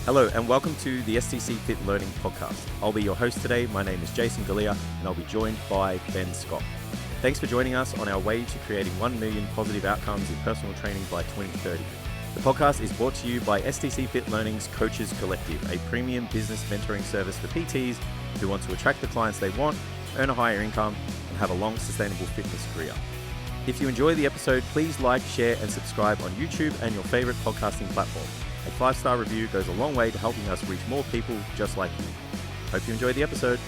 Hello and welcome to the STCfit Learning Podcast. I'll be your host today. My name is Jason Galea and I'll be joined by Ben Scott. Thanks for joining us on our way to creating 1 million positive outcomes in personal training by 2030. The podcast is brought to you by STCfit Learning's Coaches Collective, a premium business mentoring service for PTs who want to attract the clients they want, earn a higher income, and have a long, sustainable fitness career. If you enjoy the episode, please like, share, and subscribe on YouTube and your favorite podcasting platform. A 5-star review goes a long way to helping us reach more people just like you. Hope you enjoyed the episode.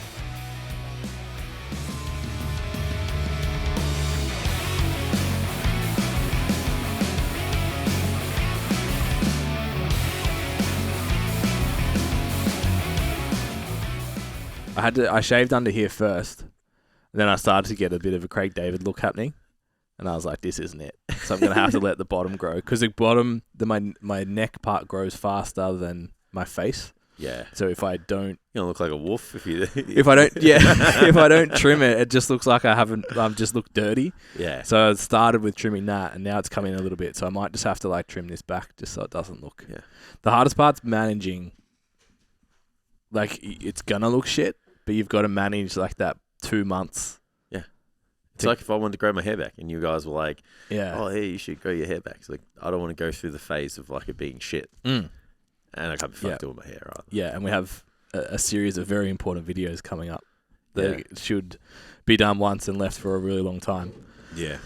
I shaved under here first, and then I started to get a bit of a Craig David look happening. And I was like, this isn't it. So I'm going to have to let the bottom grow. Because my neck part grows faster than my face. Yeah. So if I don't... You're going to look like a wolf if you... if I don't... Yeah. If I don't trim it, it just looks like I've just looked dirty. Yeah. So I started with trimming that, and now it's coming a little bit. So I might just have to trim this back just so it doesn't look... Yeah. The hardest part's managing... it's going to look shit, but you've got to manage that 2 months... It's like if I wanted to grow my hair back and you guys were like, yeah, oh, hey, you should grow your hair back. It's like, I don't want to go through the phase of it being shit. Mm. And I can't be fucked doing my hair either. Yeah, and we have a series of very important videos coming up that should be done once and left for a really long time. Yeah.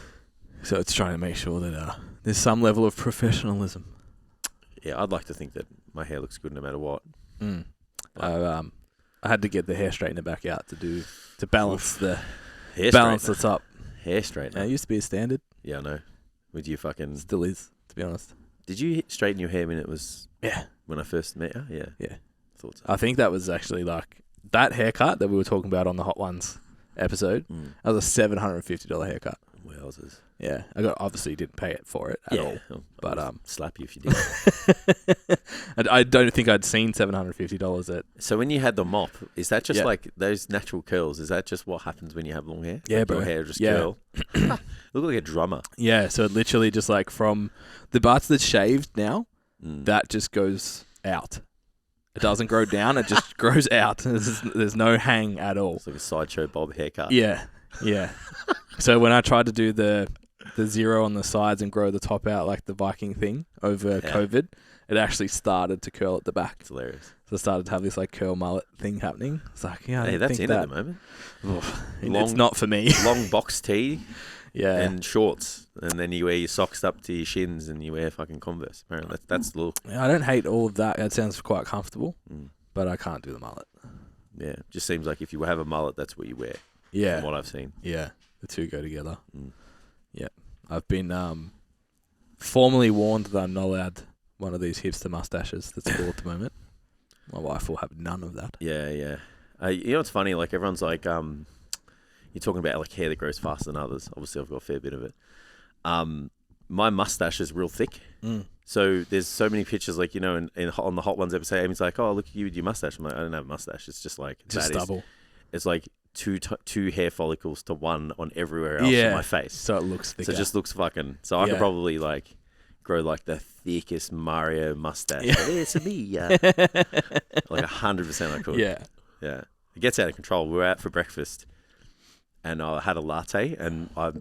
So it's trying to make sure that there's some level of professionalism. Yeah, I'd like to think that my hair looks good no matter what. Mm. I had to get the hair straightener back out to balance the... Balance the top. Hair straightener. It used to be a standard. Yeah, I know. With you fucking... Still is, to be honest. Did you straighten your hair when it was... Yeah. When I first met you? Yeah. Yeah. Thought so. I think that was actually that haircut that we were talking about on the Hot Ones episode. Mm. That was a $750 haircut. Wowzers. Yeah. Obviously didn't pay it for it at all. But slap you if you did. I don't think I'd seen $750 at... So when you had the mop, is that just those natural curls? Is that just what happens when you have long hair? Yeah, bro. Your hair just curl? Look like a drummer. Yeah, so it literally just from the parts that's shaved now, that just goes out. It doesn't grow down, it just grows out. There's no hang at all. It's like a Sideshow Bob haircut. Yeah, yeah. So when I tried to do the zero on the sides and grow the top out like the Viking thing over COVID, it actually started to curl at the back. It's hilarious. So I started to have this curl mullet thing happening. It's like, hey, that's in at the moment. It's not for me. Long box tee. Yeah. And shorts. And then you wear your socks up to your shins and you wear fucking Converse. Apparently that's the look. I don't hate all of that. It sounds quite comfortable, but I can't do the mullet. Yeah. Just seems like if you have a mullet, that's what you wear. Yeah. From what I've seen. Yeah. The two go together. Mm. Yeah. I've been formally warned that I'm not allowed one of these hipster mustaches that's cool at the moment. My wife will have none of that. Yeah, yeah. You know what's funny? Everyone's like, you're talking about hair that grows faster than others. Obviously, I've got a fair bit of it. My mustache is real thick. Mm. So there's so many pictures, on the Hot Ones episode, Amy's like, oh, look at you with your mustache. I'm like, I don't have a mustache. It's just just stubble. It's two hair follicles to one on everywhere else on my face. So it looks thicker. So it just looks fucking... So I could probably grow the thickest Mario mustache. Yeah. It's a me. 100% I could. Yeah. Yeah. It gets out of control. We were out for breakfast and I had a latte and I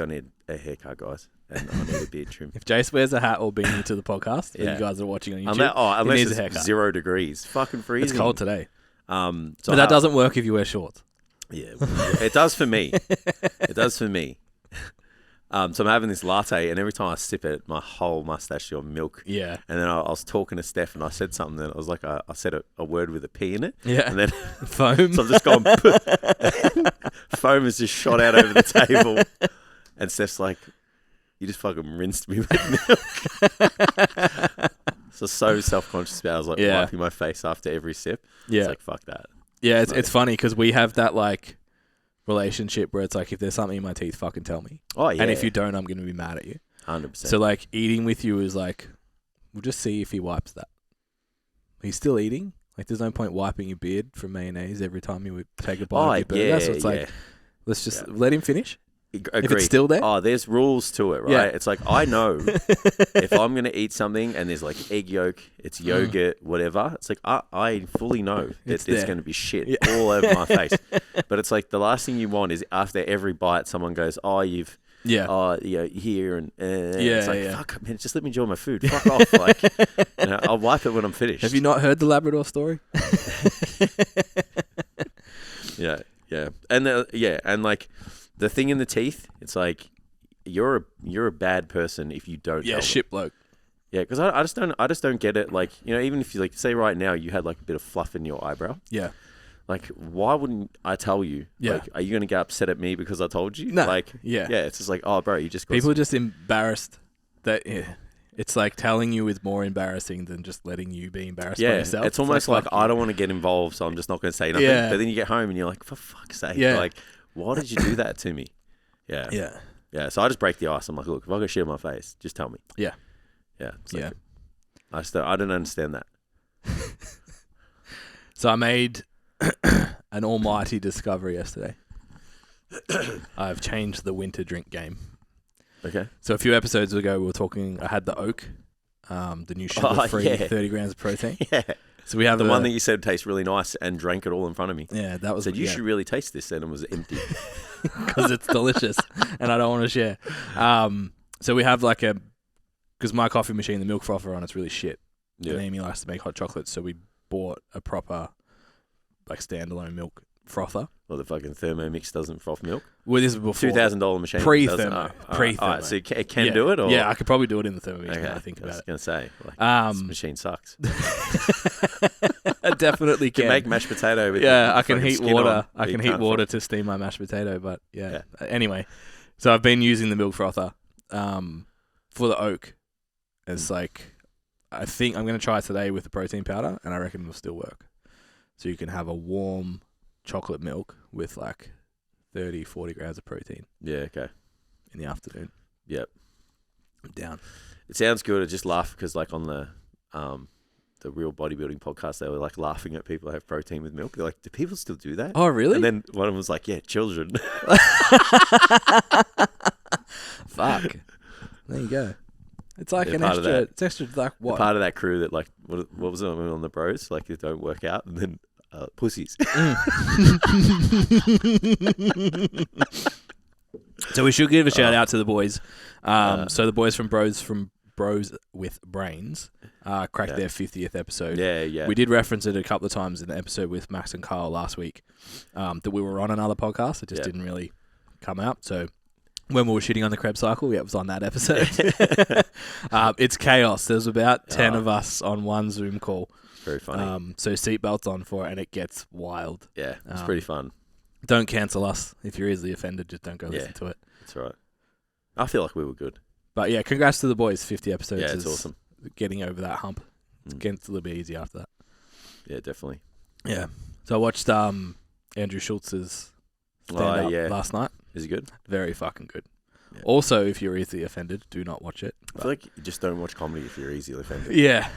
need a haircut, guys. And I need a beard trim. If Jace wears a hat or beanie to the podcast that you guys are watching on YouTube, unless he needs a haircut. 0 degrees. Fucking freezing. It's cold today. So but that doesn't work if you wear shorts. Yeah, it does for me. It does for me. So I'm having this latte, and every time I sip it, my whole mustache is on milk. Yeah. And then I was talking to Steph, and I said something, and I was like, I said a word with a P in it. Yeah. And then foam. So I've just gone. Foam has just shot out over the table, and Steph's like, "You just fucking rinsed me with milk." So self-conscious about it. I was wiping my face after every sip. Yeah. It's fuck that. Yeah, it's funny because we have that relationship where it's if there's something in my teeth, fucking tell me. Oh, yeah. And if you don't, I'm going to be mad at you. 100%. So eating with you is we'll just see if he wipes that. He's still eating. There's no point wiping your beard from mayonnaise every time you would take a bite of your burger. So it's let's just let him finish. If it's still there? Oh, there's rules to it, right? Yeah. It's like, I know if I'm going to eat something and there's like egg yolk, it's yogurt, whatever, it's like, I fully know that it's going to be shit all over my face. But it's like the last thing you want is after every bite, someone goes, here and it's like, fuck, man, just let me enjoy my food. Fuck off. Like, I'll wipe it when I'm finished. Have you not heard the Labrador story? Yeah. And like the thing in the teeth, it's like you're a bad person if you don't. Yeah, shit bloke. Yeah, because I just don't get it. Like, even if you like say right now you had like a bit of fluff in your eyebrow. Yeah. Like, why wouldn't I tell you? Yeah. Like, are you going to get upset at me because I told you? No. Like, yeah, it's just like, oh, bro, you just got people are just embarrassed that. It's like telling you is more embarrassing than just letting you be embarrassed by yourself. It's almost like I don't want to get involved, so I'm just not going to say nothing. Yeah. But then you get home and you're like, for fuck's sake, like, why did you do that to me? Yeah. Yeah. Yeah. So I just break the ice. I'm like, look, if I got shit on my face, just tell me. Yeah. Yeah. Like, I don't understand that. So I made an almighty discovery yesterday. I've changed the winter drink game. Okay. So a few episodes ago, we were talking. I had the oak, the new sugar-free 30 grams of protein. Yeah. So we have the one that you said tastes really nice and drank it all in front of me. Yeah, that was. Said you should really taste this, and it was empty because it's delicious, and I don't want to share. So we have like because my coffee machine, the milk frother on it's really shit. Yeah. And Amy likes to make hot chocolate, so we bought a proper like standalone milk frother. Well, the fucking Thermomix doesn't froth milk. Well, this is before $2,000 machine. Pre-thermo. All right, so it can do it, or I could probably do it in the Thermomix. Okay. Now I think about it. I was gonna say, this machine sucks. I definitely can. You can make mashed potato. With I can heat water. On, I can heat water to steam my mashed potato. But anyway, so I've been using the milk frother for the oak. It's like I think I'm gonna try it today with the protein powder, and I reckon it'll still work. So you can have a warm chocolate milk with like 30, 40 grams of protein. Yeah, okay. In the afternoon. Yep. I'm down. It sounds good. I just laugh because like on the Real Bodybuilding podcast, they were like laughing at people who have protein with milk. They're like, do people still do that? Oh, really? And then one of them was like, yeah, children. Fuck. There you go. It's like it's extra like what? Part of that crew that like, what was it on the bros? Like they don't work out and then pussies. So we should give a shout out to the boys. So the boys from Bros with Brains cracked their 50th episode. Yeah. We did reference it a couple of times in the episode with Max and Carl last week that we were on another podcast. It just didn't really come out. So when we were shitting on the Krebs cycle, it was on that episode. It's chaos. There's about 10 of us on one Zoom call. Very funny. So seatbelts on for it, and it gets wild. Yeah, it's pretty fun. Don't cancel us. If you're easily offended, just don't go listen to it. That's right. I feel like we were good. But yeah, congrats to the boys. 50 episodes. Yeah, it's awesome. Getting over that hump. It's getting a little bit easier after that. Yeah, definitely. Yeah. So I watched Andrew Schultz's stand-up last night. Is he good? Very fucking good. Yeah. Also, if you're easily offended, do not watch it. I feel like you just don't watch comedy if you're easily offended. Yeah.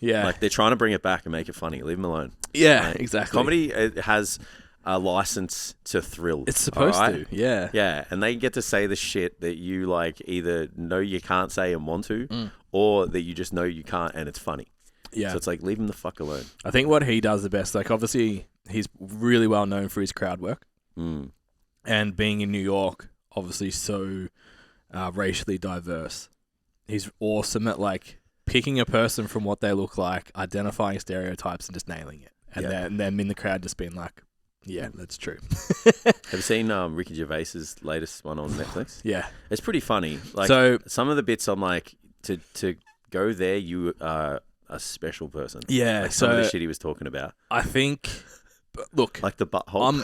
Yeah. Like they're trying to bring it back and make it funny. Leave them alone. Yeah, exactly. Comedy has a license to thrill. It's supposed to. Yeah. Yeah. And they get to say the shit that you like either know you can't say and want to, or that you just know you can't and it's funny. Yeah. So it's like, leave him the fuck alone. I think what he does the best, like obviously he's really well known for his crowd work. And being in New York, obviously so racially diverse. He's awesome at like picking a person from what they look like, identifying stereotypes and just nailing it. And then in the crowd just being like, yeah, that's true. Have you seen Ricky Gervais's latest one on Netflix? Yeah. It's pretty funny. Like so, some of the bits I'm like, to go there, you are a special person. Yeah. Like some of the shit he was talking about. I think, look. Like the butthole.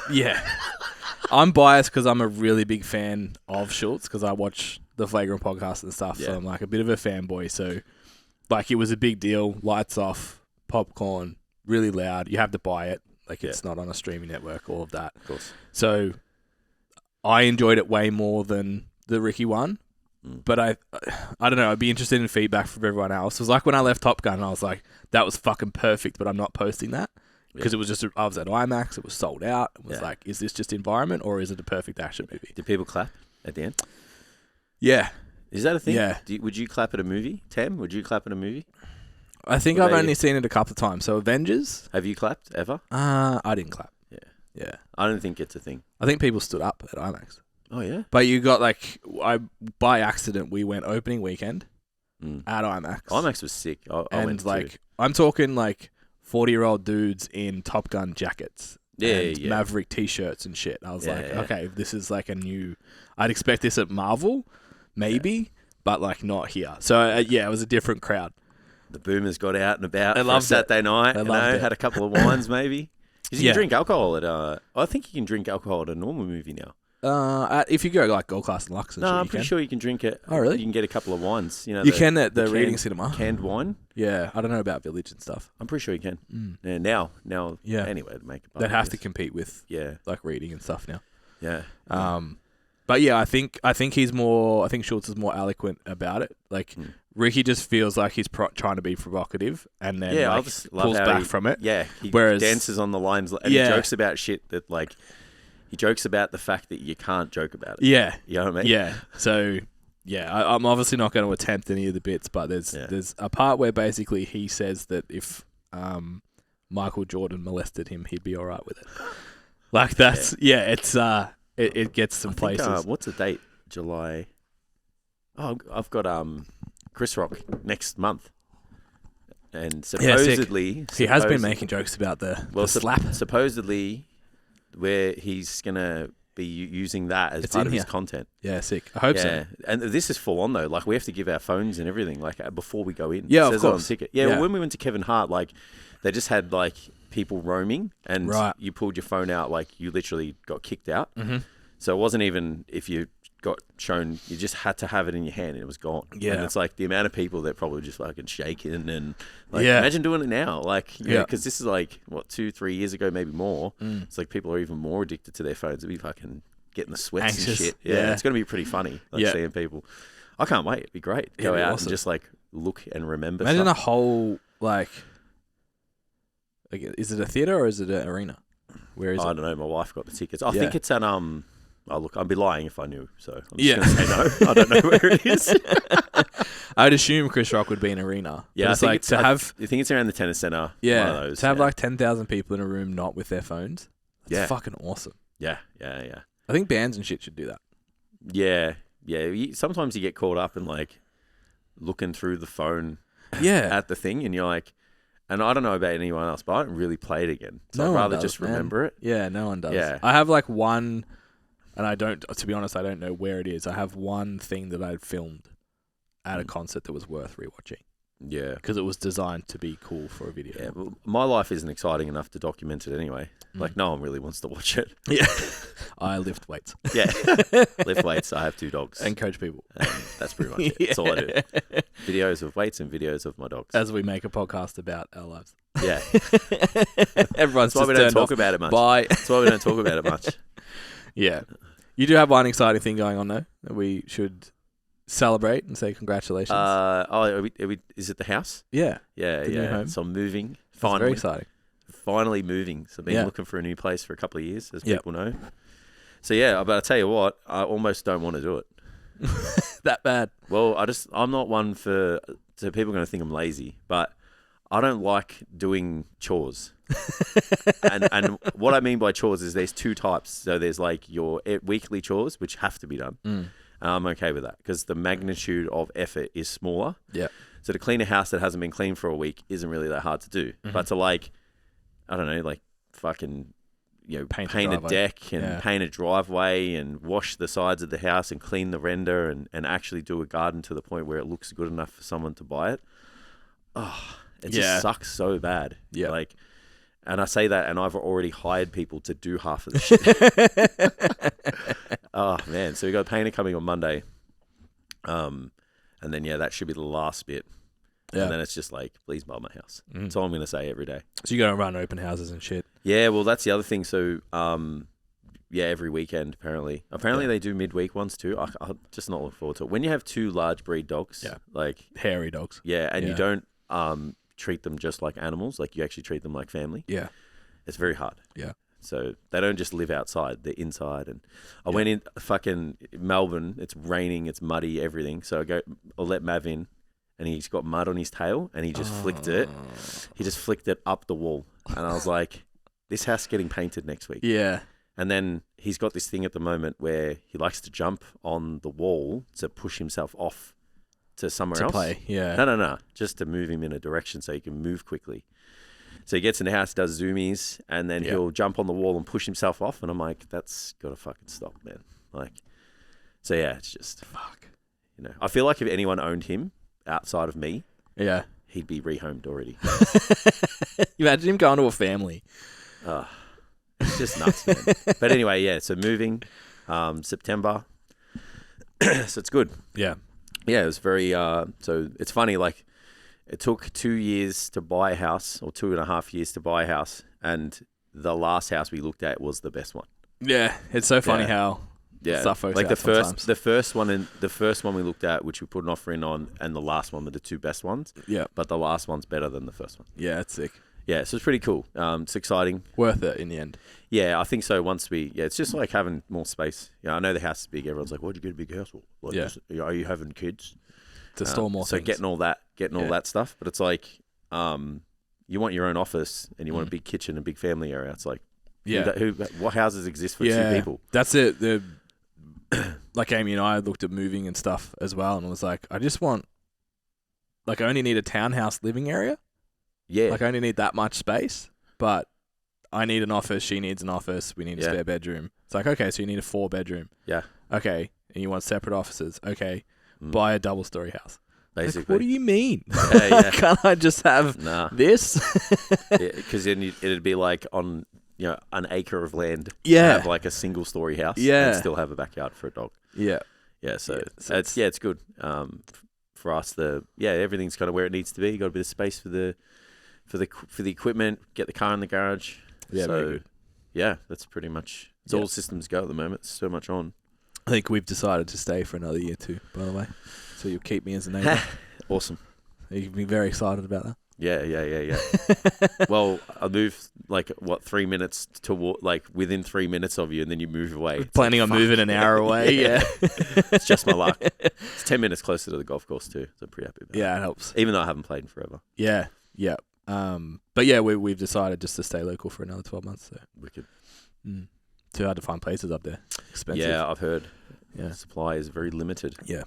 I'm biased because I'm a really big fan of Schultz because I watch the Flagrant podcast and stuff. So I'm like a bit of a fanboy. So like it was a big deal. Lights off, popcorn, really loud. You have to buy it. Like it's not on a streaming network, all of that. Of course. So I enjoyed it way more than the Ricky one. But I don't know. I'd be interested in feedback from everyone else. It was like when I left Top Gun, I was like, that was fucking perfect, but I'm not posting that. Because it was just, I was at IMAX, it was sold out. It was like, is this just environment or is it a perfect action movie? Did people clap? at the end? Yeah. Is that a thing? Yeah. Would you clap at a movie, Tam? Would you clap at a movie? I think I've only seen it a couple of times. So Avengers. Have you clapped ever? I didn't clap. Yeah. I don't think it's a thing. I think people stood up at IMAX. Oh, yeah? But you got by accident, we went opening weekend at IMAX. IMAX was sick. I went too. I'm talking 40-year-old dudes in Top Gun jackets. Yeah. Maverick t-shirts and shit. I was okay, this is a new... I'd expect this at Marvel, maybe, but not here. So, it was a different crowd. The boomers got out and about for a Saturday night. Had a couple of wines, maybe. You can drink alcohol at... I think you can drink alcohol at a normal movie now. If you go Gold Class and Lux and shit, I'm pretty sure you can drink it. Oh, really? You can get a couple of wines. You can at the reading cinema. Canned wine. Yeah, I don't know about Village and stuff. I'm pretty sure you can. Yeah, now. Yeah. Anyway, to make it. They'd have to compete with reading and stuff now. Yeah. But yeah, I think he's more. I think Schultz is more eloquent about it. Ricky just feels like he's trying to be provocative, and then I just pulls back from it. Yeah, he Whereas, dances on the lines and he jokes about shit that he jokes about the fact that you can't joke about it. Yeah, you know what I mean. Yeah, so I'm obviously not going to attempt any of the bits, but there's a part where basically he says that if Michael Jordan molested him, he'd be all right with it. That's it's it gets some places. What's the date? July. Oh, I've got Chris Rock next month, and supposedly he has been making jokes about the slap. Supposedly, where he's gonna be using that as part of his content. Yeah, sick. I hope so. And this is full on though. We have to give our phones and everything before we go in. Yeah, it of course. On ticket. Yeah, well, when we went to Kevin Hart, they just had people roaming, and you pulled your phone out, you literally got kicked out. Mm-hmm. So it wasn't even if you got shown, you just had to have it in your hand and it was gone. Yeah. And it's the amount of people that probably just fucking shaking and imagine doing it now. Because this is 2-3 years ago, maybe more. It's people are even more addicted to their phones. They'll be fucking getting the sweats and shit. Yeah. It's going to be pretty funny seeing people. I can't wait. It'd be great. Go out and just look and remember Imagine stuff. a whole is it a theater or is it an arena? Where is it? I don't know. My wife got the tickets. I think it's at look, I'd be lying if I knew, so I'm just going to say no. I don't know where it is. I'd assume Chris Rock would be an arena. Yeah, I think it's around the tennis center. Yeah, one of those, to have 10,000 people in a room not with their phones. That's fucking awesome. Yeah. I think bands and shit should do that. Yeah. Sometimes you get caught up in looking through the phone. At the thing, and you're and I don't know about anyone else, but I don't really play it again. So I'd rather just remember it. Yeah, no one does. Yeah. I have one. And to be honest, I don't know where it is. I have one thing that I'd filmed at a concert that was worth rewatching. Yeah. Because it was designed to be cool for a video. Yeah, well, my life isn't exciting enough to document it anyway. No one really wants to watch it. Yeah. I lift weights. Yeah. Lift weights. I have 2 dogs. And coach people. That's pretty much it. That's all I do. Videos of weights and videos of my dogs. As we make a podcast about our lives. Yeah. Everyone's That's why we don't talk about it much. Bye. That's why we don't talk about it much. Yeah. You do have one exciting thing going on, though, that we should celebrate and say congratulations. Is it the house? Yeah. Yeah. New home. So I'm moving. Finally. Very exciting. Finally moving. So I've been looking for a new place for a couple of years, as people know. So yeah, but I tell you what, I almost don't want to do it. That bad? Well, I'm not one for... So people are going to think I'm lazy, but I don't like doing chores. and what I mean by chores is there's 2 types. So there's your weekly chores, which have to be done. And I'm okay with that because the magnitude of effort is smaller. Yeah. So to clean a house that hasn't been cleaned for a week isn't really that hard to do. But to I don't know, fucking, paint a deck and paint a driveway and wash the sides of the house and clean the render and actually do a garden to the point where it looks good enough for someone to buy it. Oh, it just sucks so bad. Yeah. And I say that, and I've already hired people to do half of the shit. Oh, man. So we got a painter coming on Monday. And then, that should be the last bit. Yeah. And then it's just please buy my house. That's all I'm going to say every day. So you're going to run open houses and shit? Yeah, well, that's the other thing. So, every weekend, apparently. Apparently they do midweek ones too. I'm just not looking forward to it. When you have 2 large breed dogs. Yeah. Hairy dogs. Yeah, and you don't treat them just like animals. You actually treat them like family. Yeah. It's very hard. Yeah. So they don't just live outside; they're inside. And I went in fucking Melbourne. It's raining. It's muddy. Everything. So I let Mav in, and he's got mud on his tail, and he just flicked it. He just flicked it up the wall, and I was like, "This house is getting painted next week." Yeah. And then he's got this thing at the moment where he likes to jump on the wall to push himself off to somewhere else. Play. Yeah. No. Just to move him in a direction so he can move quickly. So he gets in the house, does zoomies, and then he'll jump on the wall and push himself off. And I'm like, that's got to fucking stop, man. Like, so yeah, it's just, fuck. You know, I feel like if anyone owned him outside of me, he'd be rehomed already. Imagine him going to a family. It's just nuts, man. But anyway, yeah, so moving September. So it's good. Yeah. Yeah, it was very, so it's funny, like, it took 2 years to buy a house, or 2.5 years to buy a house, and the last house we looked at was the best one. Yeah, it's so funny how stuff works like out sometimes. the first one we looked at, which we put an offer in on, and the last one were the two best ones. Yeah. But the last one's better than the first one. Yeah, it's sick. Yeah, so it's pretty cool. It's exciting. Worth it in the end. Yeah, I think so. It's just like having more space. Yeah, I know the house is big. Everyone's like, "Why'd you get a big house? Like, are you having kids?" To store more things. So getting all that stuff. But it's like, you want your own office and you want a big kitchen and big family area. It's like, what houses exist for two people? That's it. Like Amy and I looked at moving and stuff as well, and I was like, I just want, like, I only need a townhouse living area. Yeah. Like, I only need that much space, but I need an office. She needs an office. We need a spare bedroom. It's like, okay, so you need a 4-bedroom. Yeah. Okay. And you want separate offices. Okay. Buy a double-story house. Basically. Like, what do you mean? Yeah. Can't I just have this? Because then it'd be like on, an acre of land. Yeah. Have like a single-story house. Yeah. And still have a backyard for a dog. Yeah. Yeah. So it's good. For us, everything's kind of where it needs to be. You got a bit of space for the equipment. Get the car in the garage. Yeah. So, very good. Yeah, that's pretty much. It's all systems go at the moment. There's so much on. I think we've decided to stay for another year too, by the way. So you'll keep me as a neighbour. Awesome. You've been very excited about that. Yeah. Well, I moved 3 minutes to within 3 minutes of you, and then you move away. Planning on moving an hour away. Yeah. It's just my luck. It's 10 minutes closer to the golf course too, so I'm pretty happy about it. Yeah, it helps. Even though I haven't played in forever. Yeah. But yeah, we've decided just to stay local for another 12 months. So. Wicked. Too hard to find places up there. Expensive. Yeah, I've heard. Yeah. Supply is very limited. Yeah.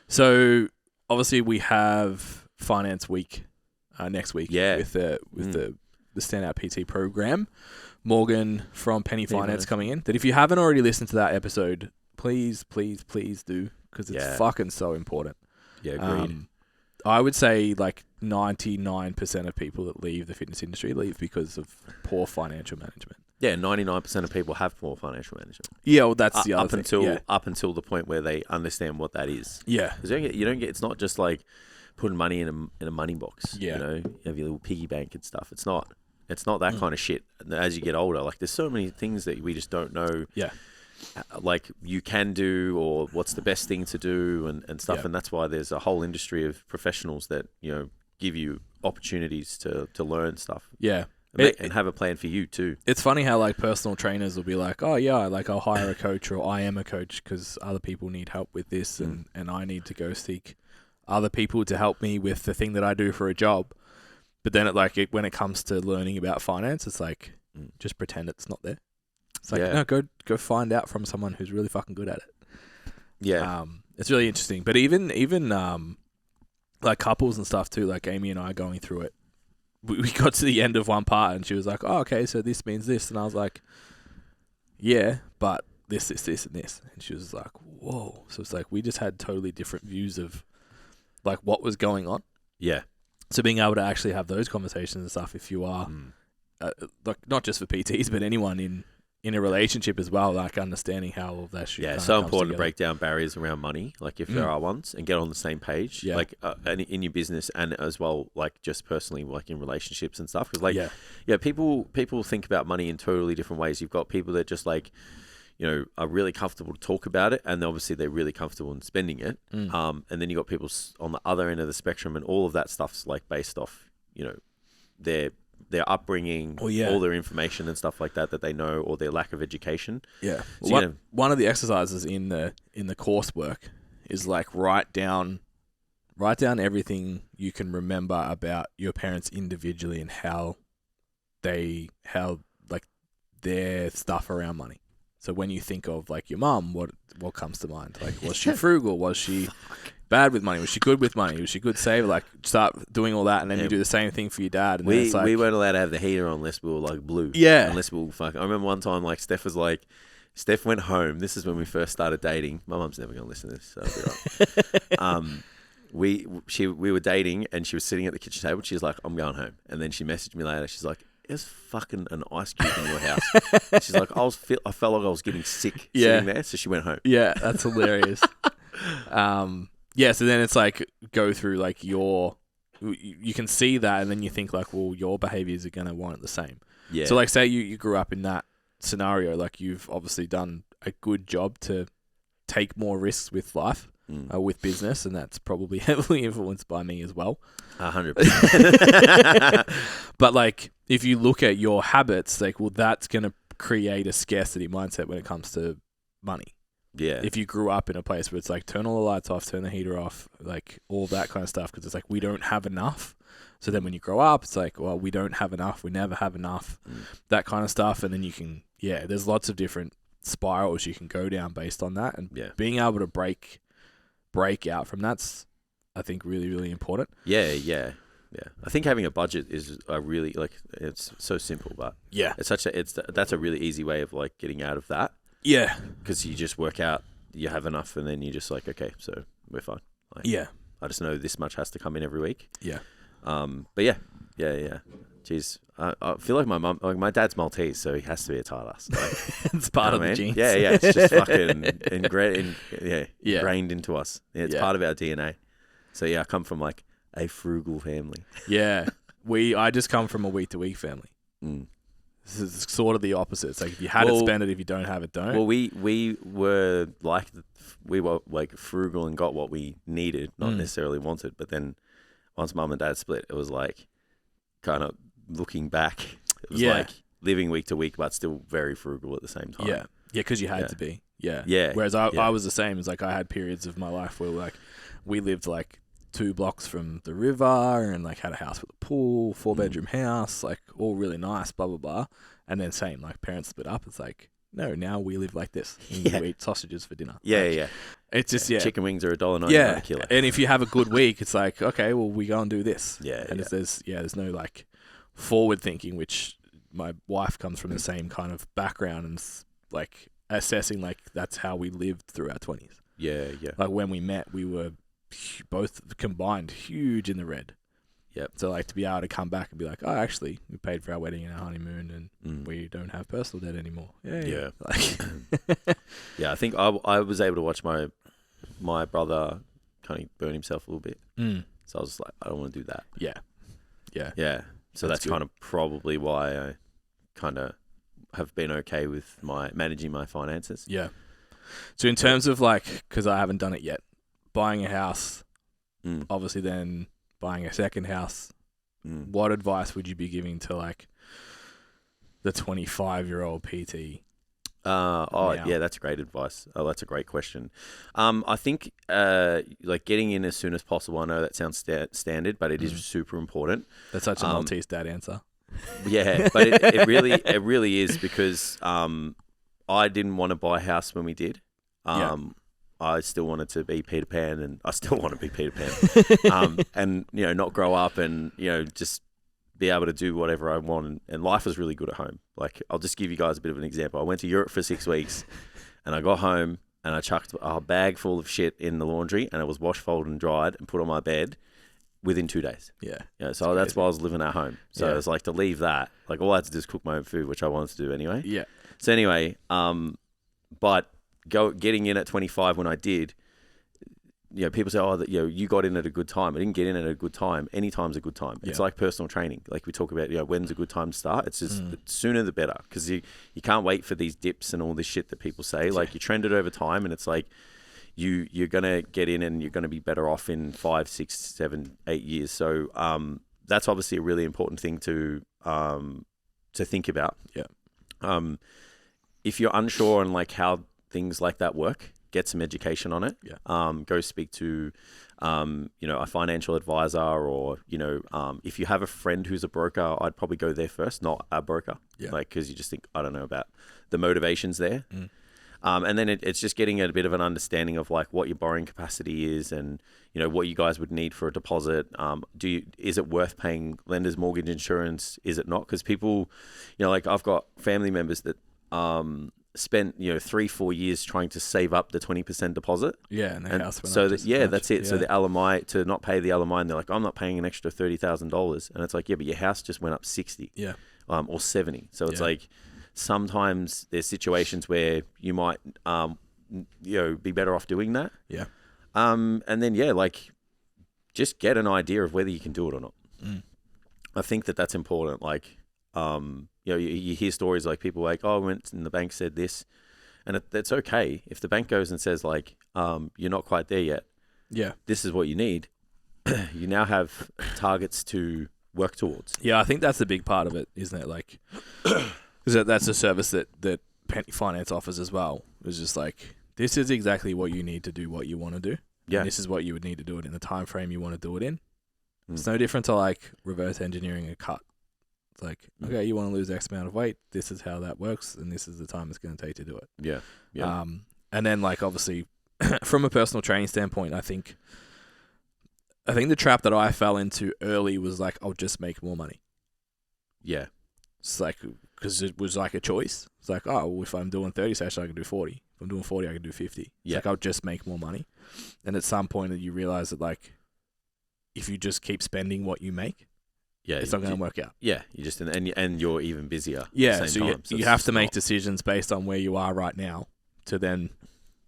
So obviously we have Finance Week next week. Yeah. With the Standout PT program. Morgan from Penny Finance coming in. That if you haven't already listened to that episode, please do, because it's fucking so important. Yeah, agreed. I would say 99% of people that leave the fitness industry leave because of poor financial management. Yeah, 99% of people have poor financial management. Yeah, well, that's the other thing. Up until the point where they understand what that is. Yeah. Because you don't get. It's not just like putting money in a money box. Yeah. You have your little piggy bank and stuff. It's not that kind of shit. As you get older, there's so many things that we just don't know. Yeah. Like you can do, or what's the best thing to do, and stuff. Yeah. And that's why there's a whole industry of professionals that give you opportunities to learn stuff. Yeah. And have a plan for you too. It's funny how personal trainers will be like, oh yeah, I'll hire a coach, or I am a coach because other people need help with this, and I need to go seek other people to help me with the thing that I do for a job. But then when it comes to learning about finance, it's like just pretend it's not there. It's like no, go find out from someone who's really fucking good at it. Yeah, it's really interesting. But even couples and stuff too, like Amy and I going through it. We got to the end of one part and she was like, oh, okay, so this means this. And I was like, yeah, but this, and this. And she was like, whoa. So it's like we just had totally different views of what was going on. Yeah. So being able to actually have those conversations and stuff, if you are, not just for PTs, but anyone in a relationship as well, understanding how all of that shit it's so important to break down barriers around money, if there are ones, and get on the same page, and in your business and as well, just personally, in relationships and stuff. Because people think about money in totally different ways. You've got people that just are really comfortable to talk about it, and obviously they're really comfortable in spending it. And then you got people on the other end of the spectrum, and all of that stuff's based off, their their upbringing, Oh, yeah. all their information and stuff like that they know, or their lack of education. Yeah. So, one of the exercises in the coursework is like write down everything you can remember about your parents individually and how their stuff around money. So when you think of like your mum, what comes to mind? Like, was she frugal? Was she bad with money? Was she good with money? Was she good saver? Like, start doing all that, and then you do the same thing for your dad. And we weren't allowed to have the heater on unless we were like blue. Yeah. Unless we were fucking. I remember one time like Steph went home. This is when we first started dating. My mum's never gonna listen to this, so I'll be right. We were dating, and she was sitting at the kitchen table. She's like, "I'm going home," and then she messaged me later. She's like, "There's fucking an ice cube in your house." And she's like, I felt like I was getting sick sitting there, so she went home. Yeah, that's hilarious. Yeah, so then it's like go through like you can see that, and then you think like, well, your behaviors are gonna want it the same. Yeah. So like, say you grew up in that scenario, like you've obviously done a good job to take more risks with life. With business, and that's probably heavily influenced by me as well. 100%. But like, if you look at your habits, like, well, that's going to create a scarcity mindset when it comes to money. Yeah. If you grew up in a place where it's like, turn all the lights off, turn the heater off, like all that kind of stuff, because it's like, we don't have enough. So then when you grow up, it's like, well, we don't have enough. We never have enough, that kind of stuff. And then you can, there's lots of different spirals you can go down based on that. And being able to break out from that's, I think, really, really important. Yeah. I think having a budget is a really, like, it's so simple, but that's a really easy way of like getting out of that. Yeah, because you just work out you have enough, and then you just like, okay, so we're fine. Like, I just know this much has to come in every week. Yeah. But yeah. Jeez, I feel like my dad's Maltese, so he has to be a tight ass. Like, it's part of the genes. Yeah, it's just fucking ingrained into us. Yeah, it's part of our DNA. So I come from like a frugal family. Yeah, I just come from a week to week family. This is sort of the opposite. It's like, if you had it, spend it. If you don't have it, don't. Well, we were like frugal and got what we needed, not necessarily wanted. But then once mum and dad split, it was like kind of looking back. It was like living week to week, but still very frugal at the same time. Yeah, because you had to be. Yeah. Whereas I was the same. It's like I had periods of my life where like we lived like 2 blocks from the river and like had a house with a pool, 4-bedroom house, like all really nice, blah, blah, blah. And then same, like parents split up. It's like, no, now we live like this. You eat sausages for dinner. Yeah. It's just, Chicken wings are $1.99 a kilo. And if you have a good week, it's like, okay, well, we go and do this. And there's no like forward thinking, which my wife comes from the same kind of background and like assessing like that's how we lived through our 20s. Yeah. Like when we met, we were both combined huge in the red. Yep. So like to be able to come back and be like, oh, actually, we paid for our wedding and our honeymoon, and we don't have personal debt anymore. Yeah. Like, I think I was able to watch my brother kind of burn himself a little bit. So I was like, I don't want to do that. Yeah. So that's kind of probably why I kind of have been okay with managing my finances. Yeah. So in terms of like, because I haven't done it yet, buying a house, obviously then buying a second house, what advice would you be giving to like the 25-year-old PT? Yeah, that's great advice. Oh, that's a great question. I think like getting in as soon as possible. I know that sounds standard, but it is super important. That's such a Maltese dad answer. Yeah, but it really is, because I didn't want to buy a house when we did. I still wanted to be Peter Pan, and I still want to be Peter Pan, and not grow up, and just be able to do whatever I want. And life was really good at home. Like, I'll just give you guys a bit of an example. I went to Europe for 6 weeks, and I got home and I chucked a bag full of shit in the laundry, and it was washed, folded, and dried, and put on my bed within 2 days. So that's why I was living at home. So it's like, to leave that, like, all I had to do is cook my own food, which I wanted to do anyway. So anyway, but getting in at 25 when I did, people say, oh, you got in at a good time. I didn't get in at a good time. Any time's a good time. It's like personal training. Like we talk about, when's a good time to start. It's just the sooner the better, because you can't wait for these dips and all this shit that people say. Like, you trend it over time, and it's like you're going to get in and you're going to be better off in 5, 6, 7, 8 years. So that's obviously a really important thing to to think about. Yeah. If you're unsure on like how things like that work, get some education on it. Yeah. Go speak to, a financial advisor, or, if you have a friend who's a broker, I'd probably go there first, not a broker. Yeah. Like, cause you just think, I don't know about the motivations there. Mm. And then it's just getting a bit of an understanding of like what your borrowing capacity is, and, what you guys would need for a deposit. Is it worth paying lender's mortgage insurance? Is it not? Cause people, like I've got family members that, spent 3-4 years trying to save up the 20% deposit. Yeah, and the house went so up that, just as much. that's it. Yeah. So the LMI, to not pay the LMI, and they're like, I'm not paying an extra $30,000, and it's like, yeah, but your house just went up 60, Yeah. or 70. So it's Yeah. like sometimes there's situations where you might be better off doing that. Yeah. And then like just get an idea of whether you can do it or not. Mm. I think that's important. Like you hear stories like people like, oh, I went and the bank said this, and it's okay if the bank goes and says like, you're not quite there yet. Yeah. This is what you need. You now have targets to work towards. Yeah, I think that's the big part of it, isn't it? Like, because that's a service that Penny Finance offers as well. It's just like, this is exactly what you need to do what you want to do. Yeah. And this is what you would need to do it in the time frame you want to do it in. Mm. It's no different to like reverse engineering a cut. It's like, okay, you want to lose X amount of weight. This is how that works, and this is the time it's going to take to do it. Yeah. Yeah. And then like obviously, from a personal training standpoint, I think the trap that I fell into early was like, I'll just make more money. Yeah. It's like, because it was like a choice. It's like, oh, well, if I'm doing 30 sessions, I can do 40. If I'm doing 40, I can do 50. It's Yeah. like, I'll just make more money. And at some point you realize that like, if you just keep spending what you make, Yeah. it's not going to work out. Yeah. You just, and you're even busier. Yeah. At the same So time. you have to make decisions based on where you are right now to then,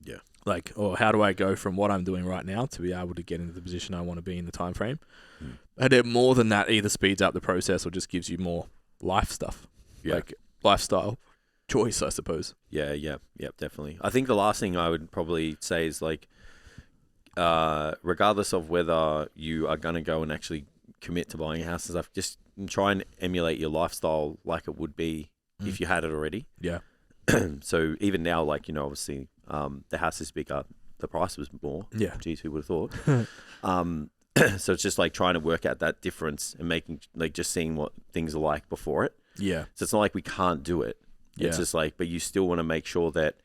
Yeah. like, or how do I go from what I'm doing right now to be able to get into the position I want to be in the time frame? Mm. And then more than that, either speeds up the process or just gives you more life stuff. Yeah. Like lifestyle choice, I suppose. Yeah, definitely. I think the last thing I would probably say is like, regardless of whether you are going to go and actually commit to buying a house and stuff, just try and emulate your lifestyle like it would be if you had it already. Yeah. So even now, like, obviously, the house is bigger, the price was more. Yeah. Geez, who would have thought? So it's just like trying to work out that difference and making, like, just seeing what things are like before it. Yeah. So it's not like we can't do it. It's just like, but you still want to make sure that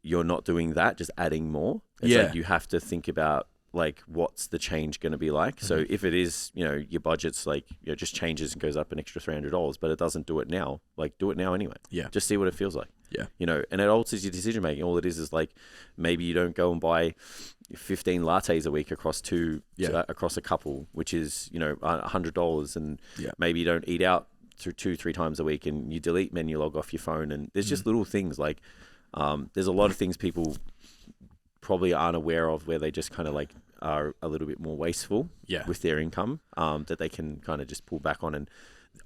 you're not doing that, just adding more. It's like you have to think about like what's the change going to be like. So if it is, your budget's like, just changes and goes up an extra $300, but it doesn't do it now, like do it now anyway. Yeah. Just see what it feels like. Yeah. And it alters your decision making. All it is like maybe you don't go and buy 15 lattes a week across across a couple, which is, $100, and maybe you don't eat out 2-3 times a week, and you delete menu log off your phone. And there's just little things like, there's a lot of things people probably aren't aware of where they just kind of like are a little bit more wasteful with their income, that they can kind of just pull back on, and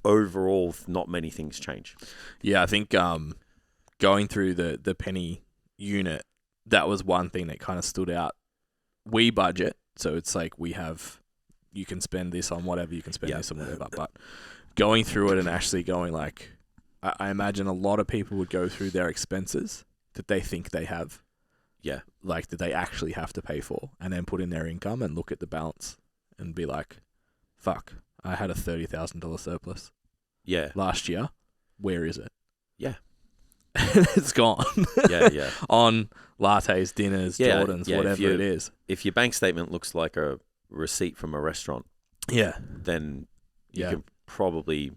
overall not many things change. Yeah, I think going through the penny unit, that was one thing that kind of stood out. We budget, so it's like you can spend this on whatever, you can spend this on whatever, but going through it and actually going like, I imagine a lot of people would go through their expenses that they think they have. Yeah. Like that they actually have to pay for, and then put in their income and look at the balance and be like, fuck, I had a $30,000 surplus. Yeah. Last year. Where is it? Yeah. It's gone. Yeah. On lattes, dinners, Jordans, whatever it is. If your bank statement looks like a receipt from a restaurant, then you can probably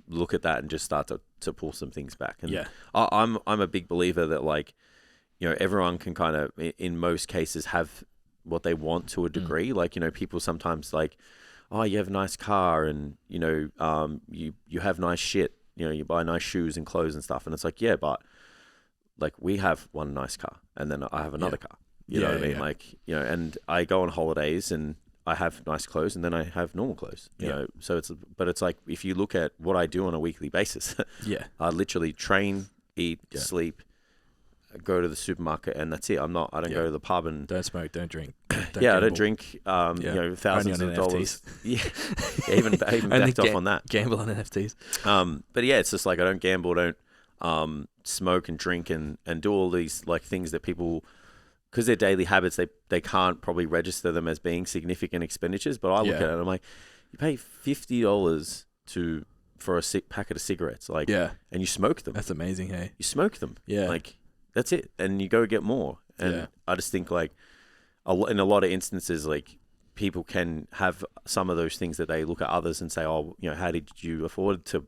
look at that and just start to pull some things back. And I'm a big believer that like, everyone can kind of, in most cases, have what they want to a degree. Like, people sometimes like, oh, you have a nice car, and, you have nice shit. You buy nice shoes and clothes and stuff. And it's like, yeah, but like we have one nice car, and then I have another car. You know what I mean? Yeah. Like, and I go on holidays and I have nice clothes, and then I have normal clothes, you know? So it's like, if you look at what I do on a weekly basis, I literally train, eat, sleep, go to the supermarket and that's it. I don't go to the pub and don't smoke, don't drink. I don't drink, thousands of dollars. Even backed off on that. Gamble on NFTs. But yeah, it's just like I don't gamble, don't smoke and drink and do all these like things that people, because they're daily habits, they can't probably register them as being significant expenditures. But I look at it and I'm like, you pay $50 for a packet of cigarettes, like, and you smoke them. That's amazing, hey? You smoke them. Yeah. Like, that's it. And you go get more. And I just think like, in a lot of instances, like people can have some of those things that they look at others and say, oh, how did you afford to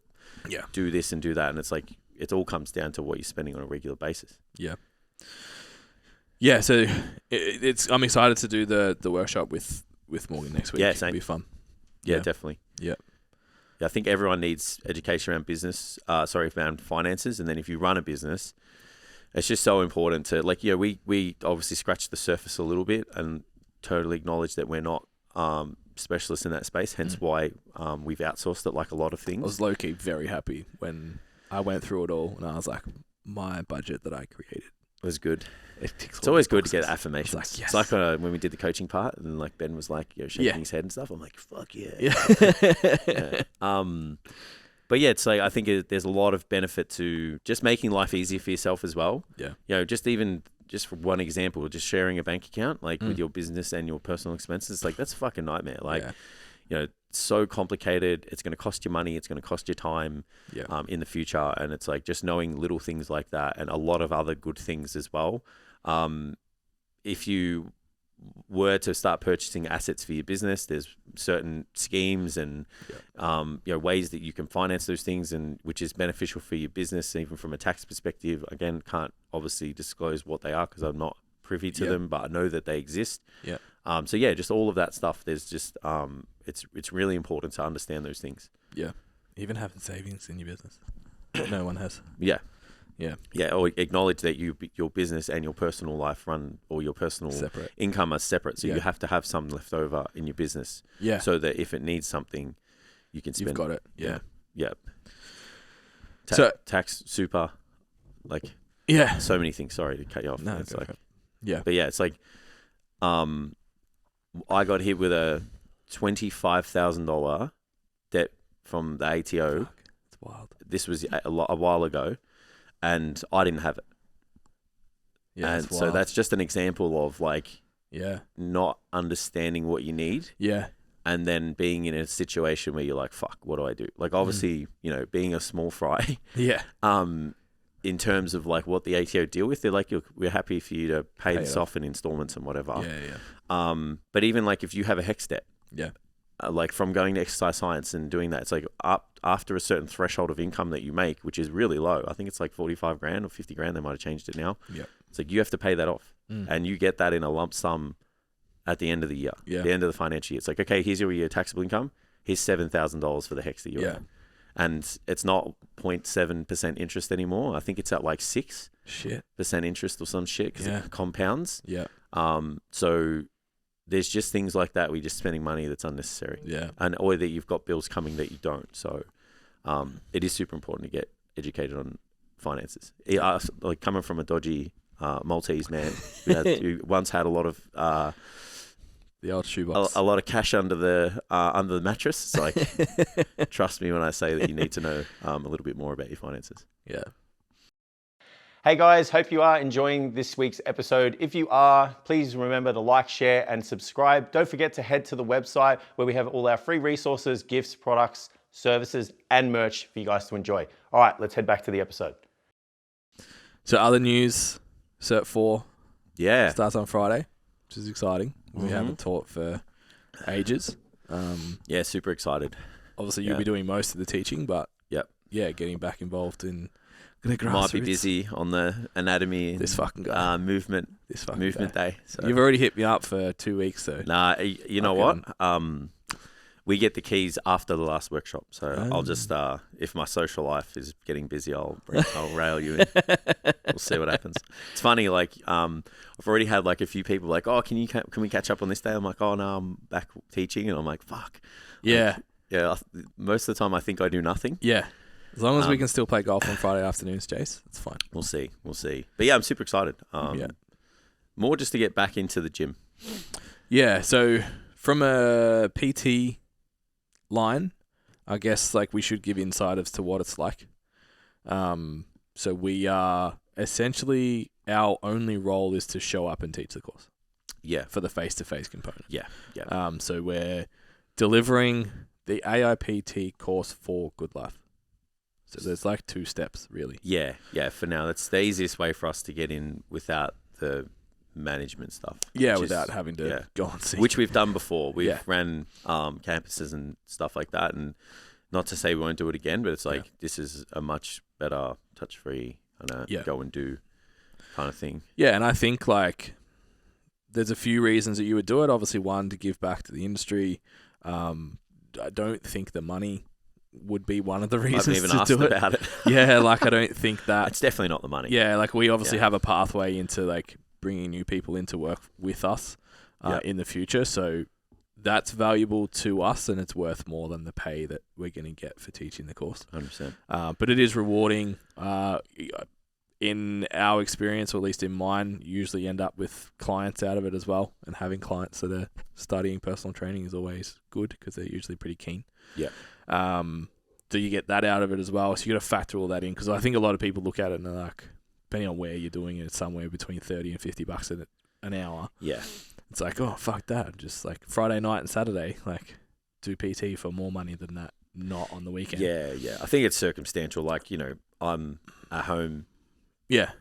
do this and do that? And it's like, it all comes down to what you're spending on a regular basis. Yeah. Yeah. So I'm excited to do the workshop with Morgan next week. Yeah, same. It'll be fun. Yeah, definitely. Yeah. I think everyone needs education around finances. And then if you run a business, it's just so important to we obviously scratched the surface a little bit and totally acknowledge that we're not specialists in that space. Hence why we've outsourced it like a lot of things. I was low-key very happy when I went through it all and I was like, my budget that I created was good. It's always good to get affirmations. Like, yes. It's like when we did the coaching part and like Ben was like shaking his head and stuff. I'm like, fuck yeah. But yeah, it's like I think there's a lot of benefit to just making life easier for yourself as well. Yeah. Just for one example, just sharing a bank account with your business and your personal expenses, like that's a fucking nightmare. Like, it's so complicated. It's going to cost you money. It's going to cost you time in the future. And it's like just knowing little things like that and a lot of other good things as well. If you were to start purchasing assets for your business, there's certain schemes and ways that you can finance those things, and which is beneficial for your business, even from a tax perspective. Again, can't obviously disclose what they are because I'm not privy to them, but I know that they exist. So just all of that stuff. There's just it's really important to understand those things. Yeah, even having savings in your business, no one has. Or acknowledge that your business and your personal life or your personal income are separate. So you have to have some left over in your business. So that if it needs something, you can spend. You've got it. Yeah. Tax, super, so many things. Sorry to cut you off. No, it's but it's like, I got hit with a $25,000 debt from the ATO. Fuck, it's wild. This was a while ago. And I didn't have it. Yeah, and so that's just an example of not understanding what you need. Yeah. And then being in a situation where you're like, fuck, what do I do? Like, obviously, being a small fry. In terms of what the ATO deal with, they're like, we're happy for you to pay this off in installments and whatever. But even if you have a HEX debt. From going to exercise science and doing that, it's like after a certain threshold of income that you make, which is really low. I think it's like 45 grand or 50 grand. They might have changed it now. It's like you have to pay that off, and you get that in a lump sum at the end of the year, the end of the financial year. It's like, okay, here's your taxable income. Here's $7,000 for the HEX that you're in. And it's not 0.7% interest anymore. I think it's at 6% interest or some shit because it compounds. So there's just things like that where you're just spending money that's unnecessary. Or that you've got bills coming that you don't. So it is super important to get educated on finances. Coming from a dodgy Maltese man who once had a lot of the old shoebox, a lot of cash under the mattress. It's like, trust me when I say that you need to know a little bit more about your finances. Hey guys, hope you are enjoying this week's episode. If you are, please remember to like, share, and subscribe. Don't forget to head to the website where we have all our free resources, gifts, products, services, and merch for you guys to enjoy. All right, let's head back to the episode. So other news, Cert 4 starts on Friday, which is exciting. We haven't taught for ages. Super excited. Obviously, you'll be doing most of the teaching, but getting back involved in might be busy on the anatomy. This fucking guy. Movement day. So. You've already hit me up for 2 weeks though. Nah, you know what? We get the keys after the last workshop, so I'll just if my social life is getting busy, I'll rail you in. We'll see what happens. It's funny, I've already had a few people like, oh, can we catch up on this day? I'm like, oh no, I'm back teaching, and I'm like, fuck. Yeah. Most of the time I think I do nothing. Yeah. As long as we can still play golf on Friday afternoons, Jace, it's fine. We'll see. But yeah, I'm super excited. More just to get back into the gym. Yeah, so from a PT line, I guess like we should give insight as to what it's like. So we are essentially, our only role is to show up and teach the course. Yeah. For the face-to-face component. Yeah. So we're delivering the AIPT course for Good Life. So there's like 2 steps, really. Yeah. For now, that's the easiest way for us to get in without the management stuff. Yeah, without having to go and see. Which we've done before. We've ran campuses and stuff like that. And not to say we won't do it again, but it's like this is a much better touch-free go and do kind of thing. Yeah, and I think like there's a few reasons that you would do it. Obviously, one, to give back to the industry. I don't think the money would be one of the reasons I haven't even to asked do it. about it. Yeah, like I don't think that... It's definitely not the money. Yeah, like we obviously have a pathway into like bringing new people into work with us in the future. So that's valuable to us, and it's worth more than the pay that we're going to get for teaching the course. 100%. But it is rewarding. In our experience, or at least in mine, you usually end up with clients out of it as well. And having clients that are studying personal training is always good because they're usually pretty keen. Yeah. So you get that out of it as well. So you got to factor all that in, because I think a lot of people look at it and they're like, depending on where you're doing it, it's somewhere between $30 and $50 an hour. Yeah. It's like, oh, fuck that. Just like Friday night and Saturday, like do PT for more money than that, not on the weekend. Yeah. I think it's circumstantial. Like, I'm at home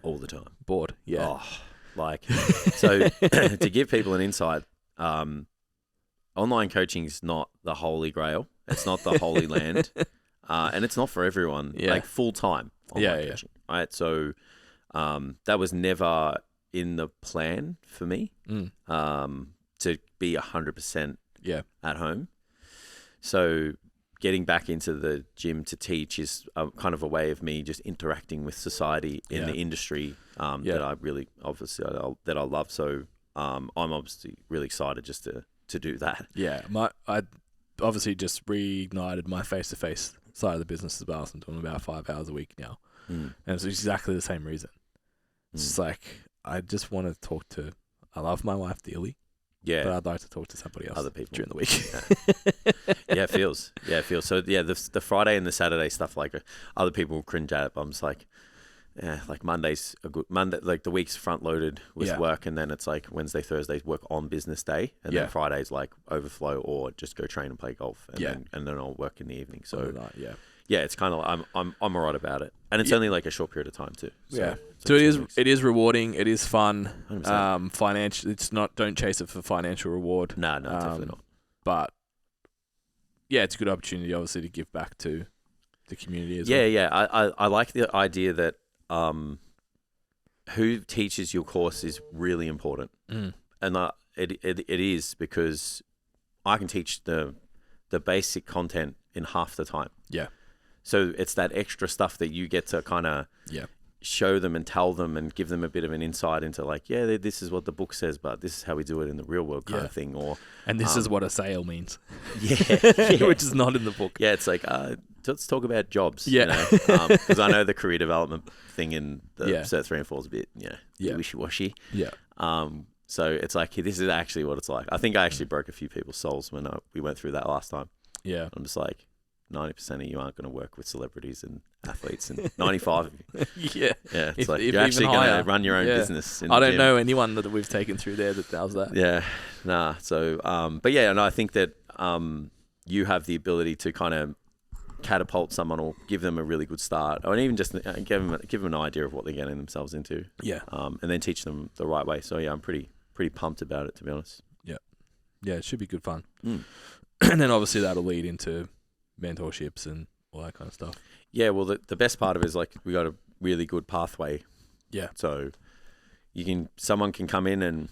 all the time. Bored. Yeah. So to give people an insight, online coaching is not the holy grail. It's not the holy land. And it's not for everyone, like full-time online coaching, right? So that was never in the plan for me to be 100% at home. So getting back into the gym to teach is kind of a way of me just interacting with society in the industry that I really, obviously, that I love. So I'm obviously really excited just to do that. Yeah, I obviously just reignited my face-to-face side of the business as well. So I'm doing about 5 hours a week now. And it's exactly the same reason. It's just like, I just want to talk to, I love my wife dearly. Yeah. But I'd like to talk to somebody else. Other people. During the week. It feels. So the Friday and the Saturday stuff, like other people will cringe at it, but I'm just like, like Monday's a good Monday, like the week's front loaded with work, and then it's like Wednesday, Thursday's work on business day, and then Friday's like overflow or just go train and play golf, and then I'll work in the evening. So it's kind of I'm alright about it, and it's only like a short period of time too. So, so it is rewarding. It is fun. Financial. It's not. Don't chase it for financial reward. No, definitely not. But it's a good opportunity, obviously, to give back to the community as well. Yeah. I like the idea that who teaches your course is really important, and it is, because I can teach the basic content in half the time. Yeah. So it's that extra stuff that you get to kind of show them and tell them and give them a bit of an insight into, like, this is what the book says, but this is how we do it in the real world kind of thing. And this is what a sale means. Which is not in the book. Yeah, it's like, let's talk about jobs. Yeah. Because I know the career development thing in the Cert 3 and 4 is a bit, wishy-washy. Yeah. So it's like, this is actually what it's like. I think I actually broke a few people's souls when we went through that last time. Yeah. I'm just like, 90% of you aren't going to work with celebrities and athletes, and 95 of you. Yeah. It's like, you're actually going to run your own business. I don't know anyone that we've taken through there that does that. Yeah. Nah. So, I think that you have the ability to kind of catapult someone or give them a really good start, or even just give them an idea of what they're getting themselves into. Yeah. And then teach them the right way. So, I'm pretty pumped about it, to be honest. Yeah. Yeah, it should be good fun. And then obviously that'll lead into mentorships and all that kind of stuff. Yeah, well, the best part of it is, like, we got a really good pathway. Yeah. So someone can come in and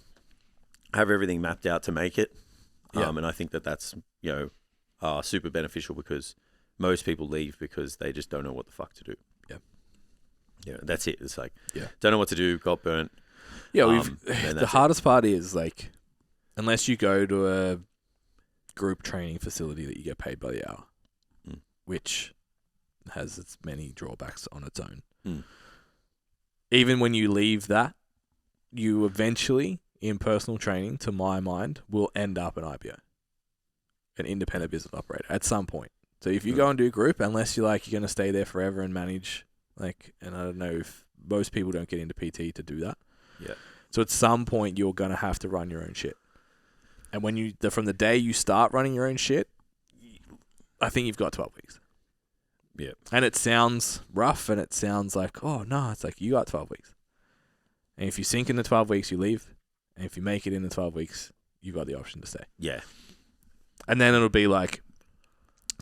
have everything mapped out to make it. And I think that's super beneficial, because most people leave because they just don't know what the fuck to do. Yeah. Yeah, that's it. It's like, don't know what to do, got burnt. Yeah, the hardest part is, like, unless you go to a group training facility that you get paid by the hour, which has its many drawbacks on its own. Mm. Even when you leave that, you eventually, in personal training, to my mind, will end up an IBO, an independent business operator, at some point. So if you go and do group, unless you're going to stay there forever and manage, and I don't know if most people don't get into PT to do that. Yeah. So at some point, you're going to have to run your own shit. And when from the day you start running your own shit, I think you've got 12 weeks. Yeah. And it sounds rough, and it sounds like, oh, no, it's like you got 12 weeks. And if you sink in the 12 weeks, you leave. And if you make it in the 12 weeks, you've got the option to stay. Yeah. And then it'll be like,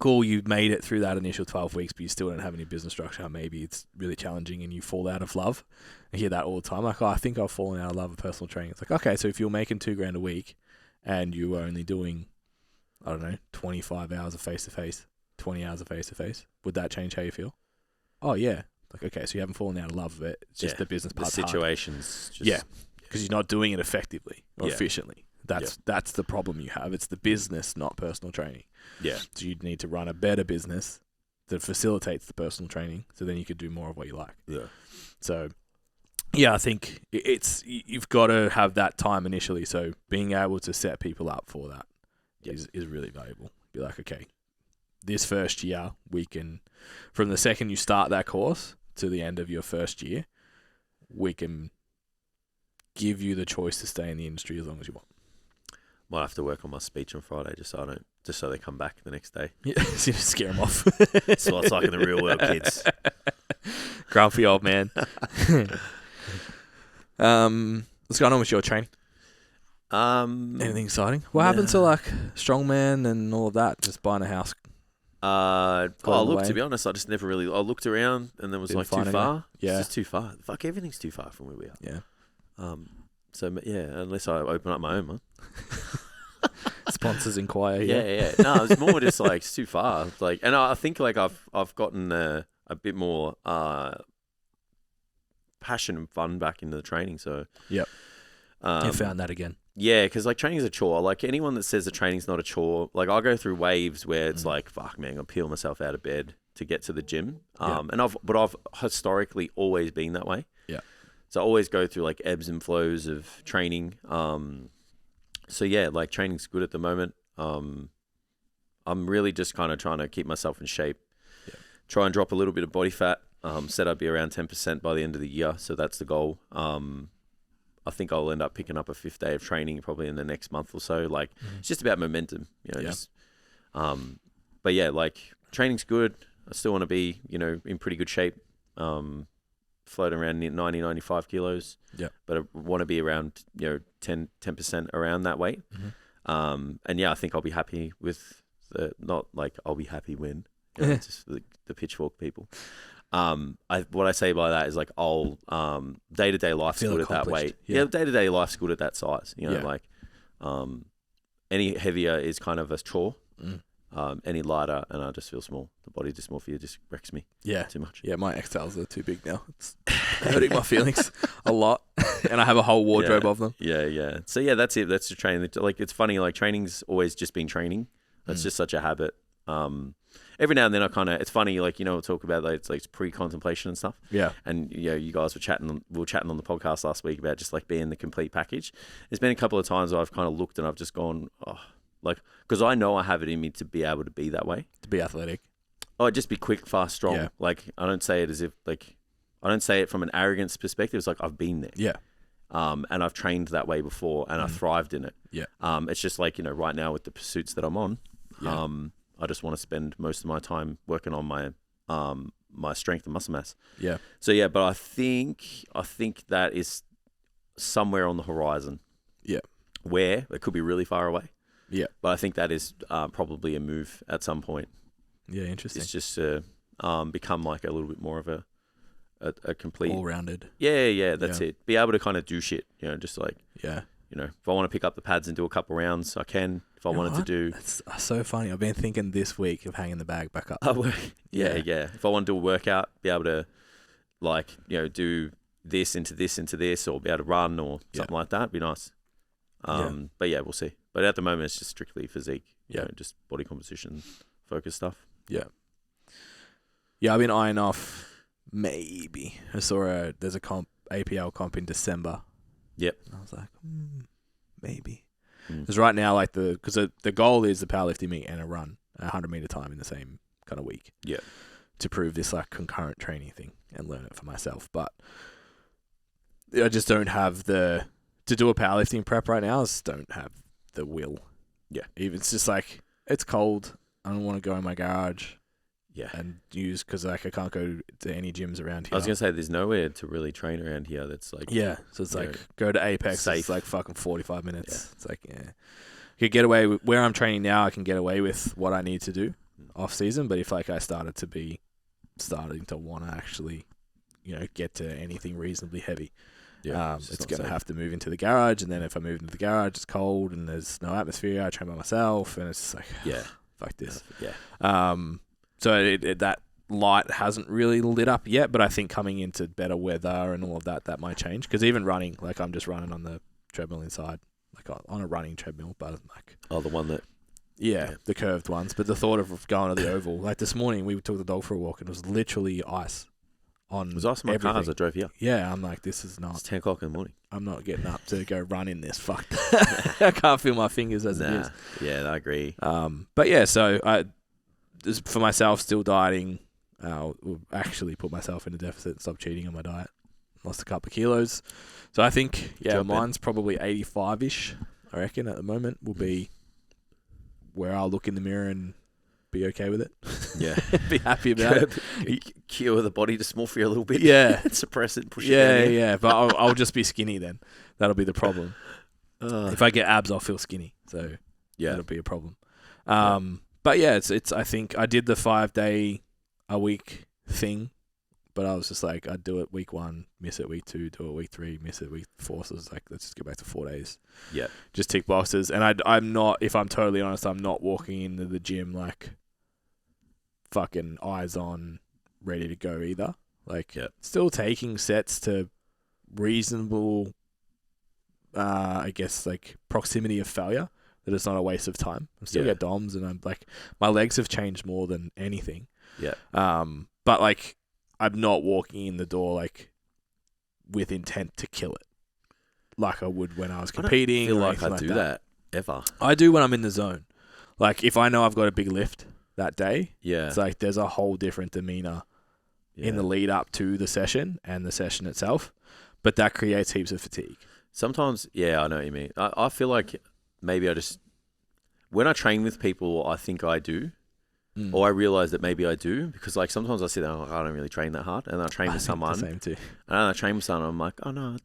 cool, you made it through that initial 12 weeks, but you still don't have any business structure. Maybe it's really challenging and you fall out of love. I hear that all the time. Like, oh, I think I've fallen out of love with personal training. It's like, okay, so if you're making $2,000 a week and you were only doing, I don't know, 25 hours of face-to-face, 20 hours of face-to-face, would that change how you feel? Oh, yeah. Like, okay, so you haven't fallen out of love of it. It's just the business part's the situations. hard. Because you're not doing it effectively or efficiently. That's the problem you have. It's the business, not personal training. Yeah. So you need to run a better business that facilitates the personal training, so then you could do more of what you like. Yeah. So, yeah, I think you've got to have that time initially. So being able to set people up for that is really valuable. Be like, okay, this first year, we can, from the second you start that course to the end of your first year, we can give you the choice to stay in the industry as long as you want. Might have to work on my speech on Friday just so they come back the next day. Yeah, so you scare them off. That's what it's like in the real world, kids. Grumpy old man. What's going on with your training? Anything exciting? What happened to strongman and all of that? Just buying a house. To be honest, I just never really. I looked around and there was too far. Yeah, it's just too far. Fuck, everything's too far from where we are. Yeah. So yeah, unless I open up my own one. Sponsors inquire. Yeah. No, it's more just it's too far. And I think I've gotten a bit more passion and fun back into the training. So you found that again. Yeah, because training is a chore. Anyone that says that training's not a chore, I go through waves where it's fuck man, I'm gonna peel myself out of bed to get to the gym. And I've historically always been that way. Yeah. So I always go through ebbs and flows of training. So yeah, training's good at the moment. I'm really just kind of trying to keep myself in shape. Yeah. Try and drop a little bit of body fat. Said I'd be around 10% by the end of the year, so that's the goal. I think I'll end up picking up a 5th day of training probably in the next month or so. It's just about momentum, but yeah, training's good. I still want to be, in pretty good shape. Floating around 90, 95 kilos. Yeah. But I want to be around, 10% around that weight. Mm-hmm. And yeah, I think I'll be happy with I'll be happy when, just the pitchfork people. What I say by that is I'll day-to-day life's good at that weight. Yeah, day-to-day life's good at that size. Any heavier is kind of a chore. Any lighter and I just feel small. The body dysmorphia just wrecks me. Yeah. Too much. Yeah, my extels are too big now. It's hurting my feelings a lot. And I have a whole wardrobe of them. Yeah. So yeah, that's it. That's the training. It's funny, training's always just been training. That's just such a habit. Every now and then it's funny, we'll talk about it's pre-contemplation and stuff. Yeah. And you guys were chatting on the podcast last week about just being the complete package. There's been a couple of times where I've kind of looked and I've just gone, because I know I have it in me to be able to be that way. To be athletic. Oh, just be quick, fast, strong. Yeah. I don't say it as if I don't say it from an arrogance perspective. It's I've been there. Yeah. And I've trained that way before and I thrived in it. Yeah. It's just right now with the pursuits that I'm on, I just want to spend most of my time working on my my strength and muscle mass. Yeah. So yeah, but I think that is somewhere on the horizon. Yeah. Where it could be really far away. Yeah. But I think that is probably a move at some point. Yeah, interesting. It's just to become a little bit more of a complete all-rounded. Yeah, that's it. Be able to kind of do shit, just yeah. If I want to pick up the pads and do a couple rounds, I can. If I wanted to do... That's so funny. I've been thinking this week of hanging the bag back up. Yeah. If I want to do a workout, be able to, do this into this, or be able to run or something like that, would be nice. But yeah, we'll see. But at the moment, it's just strictly physique. Just body composition, focus stuff. Yeah. Yeah, I've been eyeing off maybe. I saw there's a APL comp in December. Yep. And I was like, maybe. Mm. Because right now, like because the goal is the powerlifting meet and a run, a 100-meter time in the same kind of week. Yeah. To prove this like concurrent training thing and learn it for myself, but I just don't have to do a powerlifting prep right now. I just don't have the will. Yeah. Even it's just like it's cold. I don't want to go in my garage. Yeah. And use because like I can't go to any gyms around here. I was gonna say there's nowhere to really train around here. That's like so it's like go to Apex. Safe. It's like fucking 45 minutes. Yeah. It's like I could get away with where I'm training now. I can get away with what I need to do off season. But if like I starting to want to actually, get to anything reasonably heavy, it's gonna have to move into the garage. And then if I move into the garage, it's cold and there's no atmosphere. I train by myself, and it's just like fuck this. Yeah. So that light hasn't really lit up yet, but I think coming into better weather and all of that might change. Because even running, like I'm just running on the treadmill inside, like on a running treadmill, but like the one that the curved ones. But the thought of going to the oval, like this morning we took the dog for a walk and it was literally ice on. It was ice on my car as I drove here. Yeah, I'm like, this is not. It's 10 o'clock in the morning. I'm not getting up to go run in this. Fuck. I can't feel my fingers as it is. Yeah, I agree. But yeah, so for myself, still dieting. Will actually put myself in a deficit, stop cheating on my diet. Lost a couple of kilos. So I think, mine's probably 85-ish, I reckon, at the moment, will be where I'll look in the mirror and be okay with it. Yeah. Be happy about it. Cure the body dysmorphia a little bit. Yeah. Suppress it, push it down. Yeah. But I'll just be skinny then. That'll be the problem. If I get abs, I'll feel skinny. So that'll be a problem. But yeah, it's. I think I did the 5-day-a-week thing, but I was just like, I'd do it week 1, miss it week 2, do it week 3, miss it week 4. So it's like, let's just go back to 4 days. Yeah. Just tick boxes. And I'm not, if I'm totally honest, I'm not walking into the gym like fucking eyes on, ready to go either. Like, still taking sets to reasonable, I guess, like proximity of failure. That it's not a waste of time. I'm still get DOMs, and I'm like, my legs have changed more than anything. Yeah. But like, I'm not walking in the door like with intent to kill it, like I would when I was competing. I don't feel like I do that ever. I do when I'm in the zone. Like if I know I've got a big lift that day, it's like there's a whole different demeanor in the lead up to the session and the session itself. But that creates heaps of fatigue. Sometimes, I know what you mean. I feel like maybe when I train with people, I think I do, or I realize that maybe I do, because like sometimes I sit there and I'm like, I don't really train that hard, and I train with someone, the same too. And I train with someone, I'm like, oh no,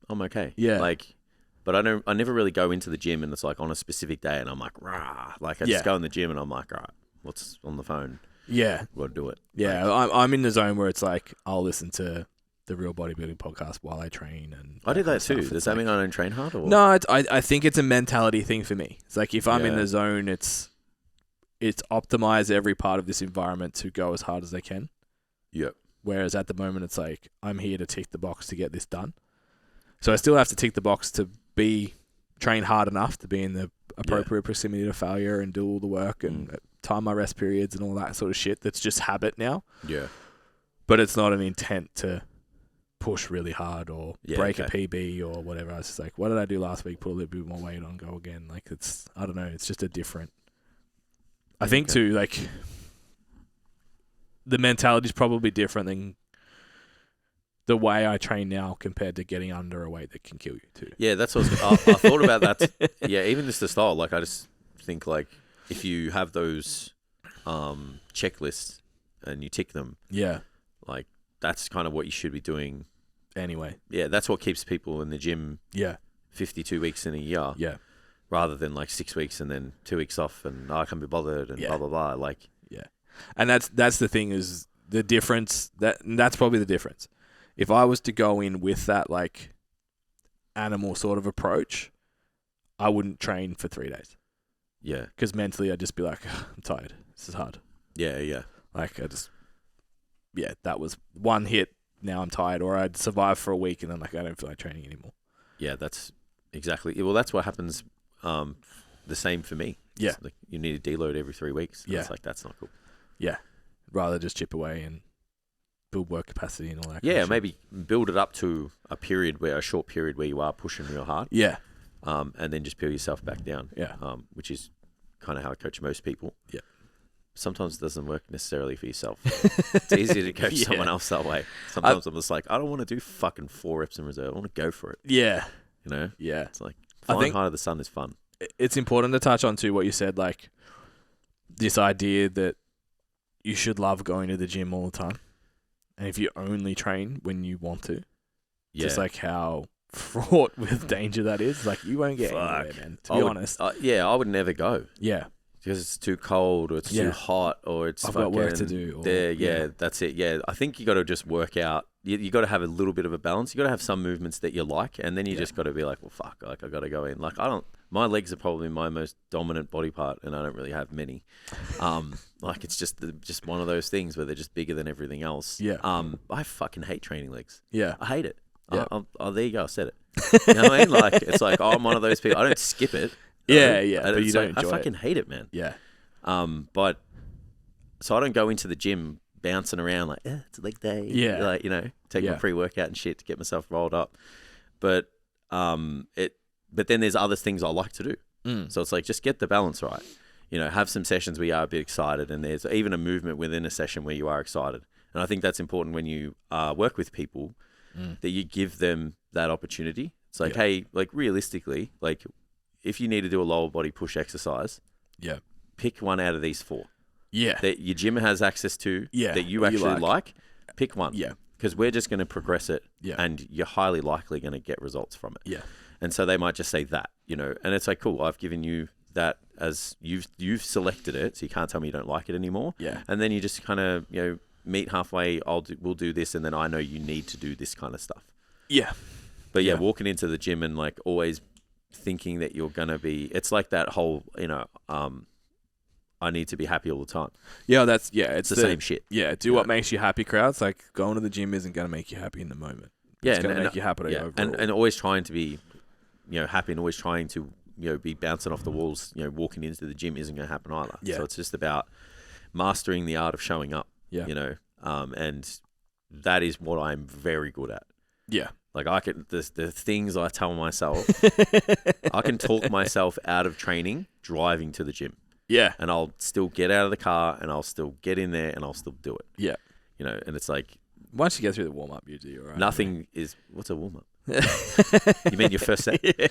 I'm okay. Yeah. Like, but I never really go into the gym and it's like on a specific day and I'm like, rah, like I just go in the gym and I'm like, all right, what's on the phone? Yeah. Got to do it. Yeah. Like, I'm in the zone where it's like, I'll listen to the Real Bodybuilding podcast while I train, and I do that too. Does that mean I don't train hard? Or? No, I think it's a mentality thing for me. It's like if I'm in the zone, it's optimize every part of this environment to go as hard as they can. Yep. Whereas at the moment, it's like I'm here to tick the box to get this done. So I still have to tick the box to be train hard enough to be in the appropriate proximity to failure and do all the work and time my rest periods and all that sort of shit. That's just habit now. Yeah. But it's not an intent to push really hard or break a PB or whatever. I was just like, what did I do last week? Put a little bit more weight on, go again. Like I don't know. It's just a different. I think too, like the mentality is probably different than the way I train now compared to getting under a weight that can kill you too. Yeah, that's what I thought about that. Yeah, even just the style. Like I just think like if you have those checklists and you tick them, like that's kind of what you should be doing anyway. Yeah, that's what keeps people in the gym 52 weeks in a year. Yeah. Rather than like 6 weeks and then 2 weeks off and I can't be bothered and blah, blah, blah. Like, and that's the thing is the difference that's probably the difference. If I was to go in with that like animal sort of approach, I wouldn't train for 3 days. Yeah. Because mentally I'd just be like, I'm tired. This is hard. Yeah, yeah. Like I just, that was one hit. Now I'm tired, or I'd survive for a week and then like I don't feel like training anymore. Yeah, that's exactly. Well, that's what happens. The same for me. Yeah. It's like you need to deload every 3 weeks. Yeah. It's like, that's not cool. Yeah. Rather just chip away and build work capacity and all that. Yeah, maybe build it up to a short period where you are pushing real hard. Yeah. And then just peel yourself back down. Yeah. Which is kind of how I coach most people. Yeah. Sometimes it doesn't work necessarily for yourself. It's easier to coach someone else that way. Sometimes I'm just like, I don't want to do fucking 4 reps in reserve. I want to go for it. Yeah. You know? Yeah. It's like flying high to the sun is fun. It's important to touch on too what you said, like this idea that you should love going to the gym all the time. And if you only train when you want to, just like how fraught with danger that is, like you won't get anywhere, man. To be honest. I would never go. Yeah. Because it's too cold or it's too hot or it's I've got work to do. That's it. Yeah, I think you got to just work out. You got to have a little bit of a balance. You got to have some movements that you like, and then you just got to be like, well, fuck, like I got to go in. Like my legs are probably my most dominant body part, and I don't really have many. Like it's just one of those things where they're just bigger than everything else. Yeah. I fucking hate training legs. Yeah. I hate it. Yeah. There you go. I said it. You know what I mean? Like it's like I'm one of those people. I don't skip it. Yeah. But you don't I enjoy fucking hate it, man. Yeah. But so I don't go into the gym bouncing around like, it's a leg day. Yeah. Like, you know, take my pre-workout and shit to get myself rolled up. But but then there's other things I like to do. So it's like, just get the balance right. You know, have some sessions where you are a bit excited, and there's even a movement within a session where you are excited. And I think that's important when you work with people, that you give them that opportunity. It's like, hey, like realistically, like if you need to do a lower body push exercise, pick one out of these 4. Yeah. That your gym has access to, that you actually like. Pick one. Yeah. Because we're just going to progress it, and you're highly likely going to get results from it. Yeah. And so they might just say that, you know, and it's like, cool, I've given you that as you've selected it, so you can't tell me you don't like it anymore. Yeah. And then you just kind of, you know, meet halfway. We'll do this, and then I know you need to do this kind of stuff. Yeah. But walking into the gym and like always thinking that you're gonna be, it's like that whole, you know, I need to be happy all the time. Yeah, it's the same shit. Yeah, do what makes you happy, crowds. Like going to the gym isn't gonna make you happy in the moment. It's gonna make you happy overall. And always trying to be, you know, happy, and always trying to, you know, be bouncing off the walls. You know, walking into the gym isn't gonna happen either. Yeah. So it's just about mastering the art of showing up. Yeah. You know, and that is what I'm very good at. Yeah. Like I can, the things I tell myself, I can talk myself out of training driving to the gym. Yeah. And I'll still get out of the car, and I'll still get in there, and I'll still do it. Yeah. You know, and it's like, once you get through the warm up, you do all right. Nothing is, what's a warm up? You mean your first set? Yeah.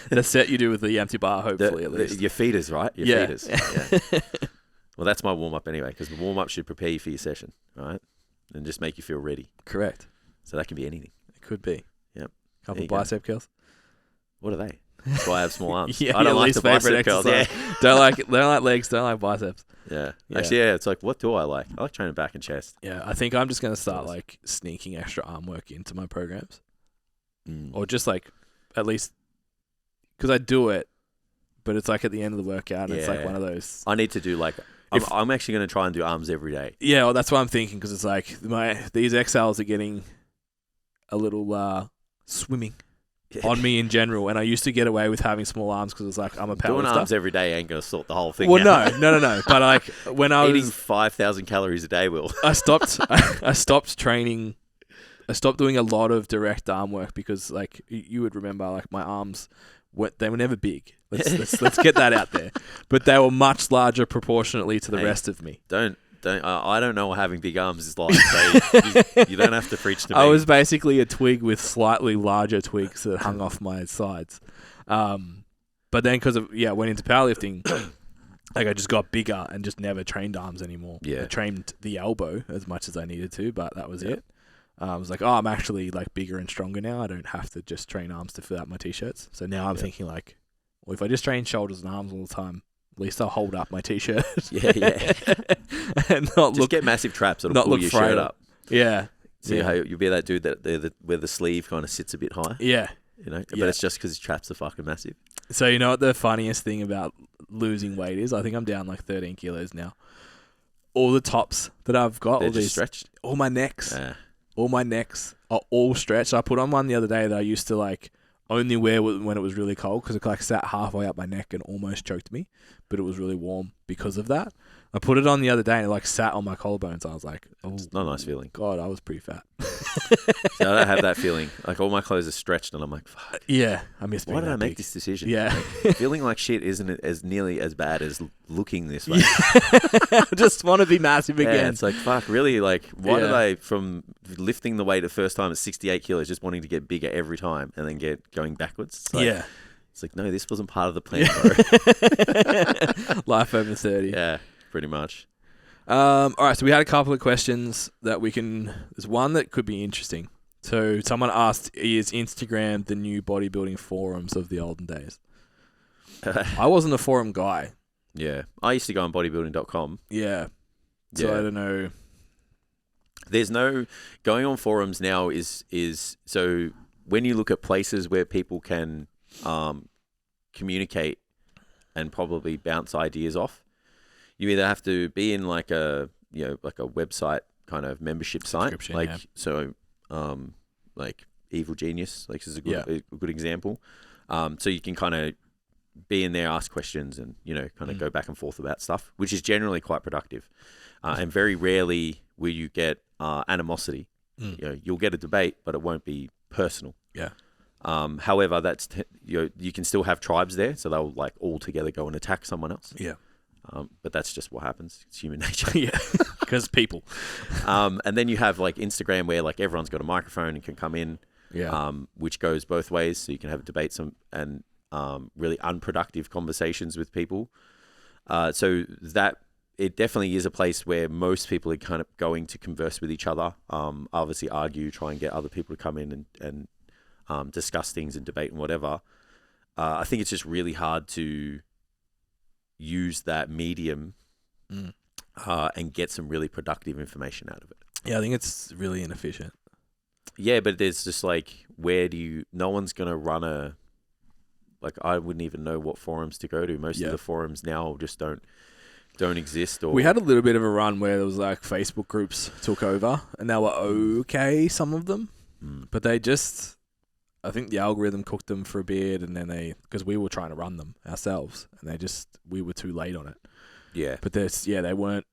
The set you do with the empty bar, hopefully, at least. Your feeders, right? Your feeders. Yeah. Well, that's my warm up anyway, because the warm up should prepare you for your session, right? And just make you feel ready. Correct. So that can be anything. It could be. Yep. Couple of bicep curls. What are they? That's why I have small arms. Yeah, I don't like least the bicep curls. Yeah. Don't like legs, don't like biceps. Yeah. Actually, it's like, what do I like? I like training back and chest. Yeah, I think I'm just going to start like sneaking extra arm work into my programs. Or just like, at least, because I do it, but it's like at the end of the workout, and it's like one of those. I need to do like, I'm actually going to try and do arms every day. Yeah, well, that's what I'm thinking, because it's like these XLs are getting a little swimming on me in general, and I used to get away with having small arms because it's like I'm a powerlifter. Doing arms every day ain't gonna sort the whole thing. Well, out. no. But like when I was eating 5,000 calories a day, I stopped training. I stopped doing a lot of direct arm work because, like, you would remember, like my arms, they were never big. Let's get that out there. But they were much larger proportionately to the rest of me. I don't know what having big arms is like, so you don't have to preach to me. I was basically a twig with slightly larger twigs that hung off my sides. But then because I went into powerlifting, like I just got bigger and just never trained arms anymore. Yeah. I trained the elbow as much as I needed to, but that was it. I was like, I'm actually like bigger and stronger now. I don't have to just train arms to fill out my t-shirts. So now I'm thinking like, well, if I just train shoulders and arms all the time, at least I'll hold up my t-shirt. Yeah. And not just get massive traps that'll pull your shirt up. Yeah. So you'll be that dude where the sleeve kind of sits a bit high. Yeah. You know, but it's just because his traps are fucking massive. So you know what the funniest thing about losing weight is? I think I'm down like 13 kilos now. All the tops that I've got, they're just stretched. All my necks are all stretched. I put on one the other day that I used to like only wear when it was really cold because it like sat halfway up my neck and almost choked me, but it was really warm. because of that. I put it on the other day and it like sat on my collarbones. I was like, oh, It's not a nice feeling. God, I was pretty fat. So I don't have that feeling. Like all my clothes are stretched and I'm like, fuck. Yeah, I miss being Why did that I make big. this decision? Yeah. Like, feeling like shit isn't as nearly as bad as looking this way. I just want to be massive Yeah, again. it's like, fuck, really? Like, why did Yeah. I, from lifting the weight the first time at 68 kilos, just wanting to get bigger every time and then going backwards? It's like, Yeah. It's like, no, this wasn't part of the plan, bro. Life over 30. Yeah, pretty much. All right, so we had a couple of questions that we can... There's one that could be interesting. So someone asked, is Instagram the new bodybuilding forums of the olden days? I wasn't a forum guy. Yeah. I used to go on bodybuilding.com. Yeah. So Yeah. I don't know. There's no... Going on forums now is... So when you look at places where people can communicate and probably bounce ideas off, you either have to be in like a website kind of membership site, like like Evil Genius, like is a good example. So you can kind of be in there, ask questions, and kind of go back and forth about stuff, which is generally quite productive. And very rarely will you get animosity. You'll get a debate, but it won't be personal. Yeah. However, that's you can still have tribes there, so they'll like all together go and attack someone else. Yeah. But that's just what happens. It's human nature. Yeah. Because people. And then you have like Instagram where like everyone's got a microphone and can come in, which goes both ways. So you can have debates and really unproductive conversations with people. So that it definitely is a place where most people are kind of going to converse with each other, obviously argue, try and get other people to come in and discuss things and debate and whatever. I think it's just really hard to use that medium and get some really productive information out of it. Yeah, I think it's really inefficient. Yeah, but there's just like, no one's going to run I wouldn't even know what forums to go to. Most of the forums now just don't exist. Or We had a little bit of a run where there was like Facebook groups took over and they were okay, some of them, but they just... I think the algorithm cooked them for a bit, and then because we were trying to run them ourselves, and we were too late on it. Yeah. But they weren't,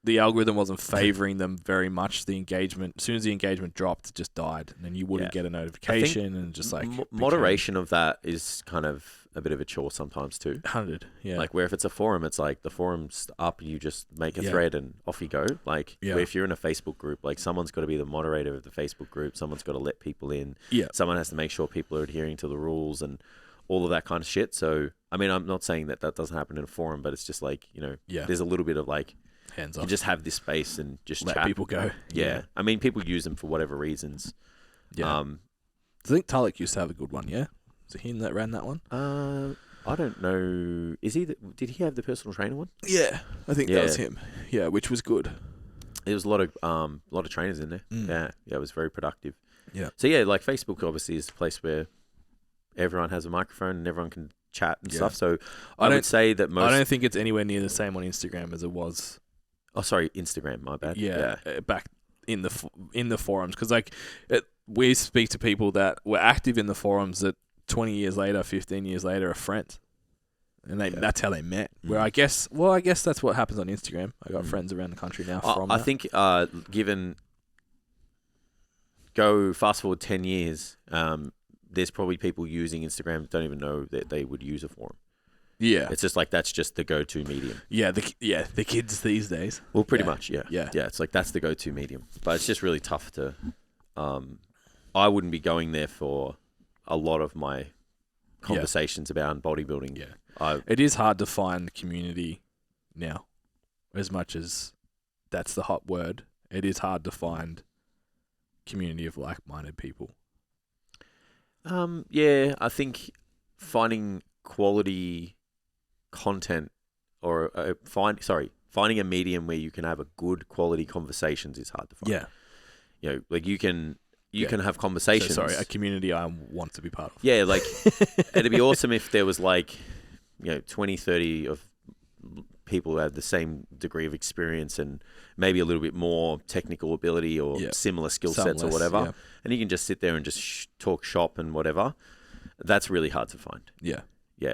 the algorithm wasn't favoring them very much. The engagement, as soon as the engagement dropped, it just died, and then you wouldn't get a notification, and just like moderation of that is kind of a bit of a chore sometimes too. 100, yeah. Like where if it's a forum, it's like the forum's up, you just make a thread and off you go. Like where if you're in a Facebook group, like someone's got to be the moderator of the Facebook group, someone's got to let people in, someone has to make sure people are adhering to the rules and all of that kind of shit. So I mean, I'm not saying that doesn't happen in a forum, but it's just like there's a little bit of like hands off. You just have this space and just let chat. people go. Yeah, I mean, people use them for whatever reasons. Yeah, I think Talik used to have a good one. Yeah, was it him that ran that one? I don't know. Did he have the personal trainer one? Yeah, I think that was him. Yeah, which was good. There was a lot of trainers in there. Yeah, it was very productive. Yeah. So yeah, like Facebook obviously is a place where everyone has a microphone and everyone can chat and stuff. So I would say that I don't think it's anywhere near the same on Instagram as it was. Oh, sorry, Instagram. My bad. Yeah. Back in the forums, because we speak to people that were active in the forums that 20 years later, 15 years later, are friends, and that's how they met. Where I guess that's what happens on Instagram. I got friends around the country now from. I think go fast forward 10 years, there's probably people using Instagram that don't even know that they would use a forum. Yeah, it's just like that's just the go-to medium. Yeah, the kids these days. Well, pretty much, yeah. It's like that's the go-to medium, but it's just really tough to. I wouldn't be going there for a lot of my conversations about bodybuilding. Yeah, it is hard to find community now, as much as that's the hot word. It is hard to find community of like-minded people. Yeah, I think finding quality content or finding a medium where you can have a good quality conversations is hard to find. Yeah, like you can have conversations. So, a community I want to be part of. Yeah, like it'd be awesome if there was like 20, 30 of people who have the same degree of experience and maybe a little bit more technical ability or similar skill sets or whatever, and you can just sit there and just talk shop and whatever. That's really hard to find. Yeah,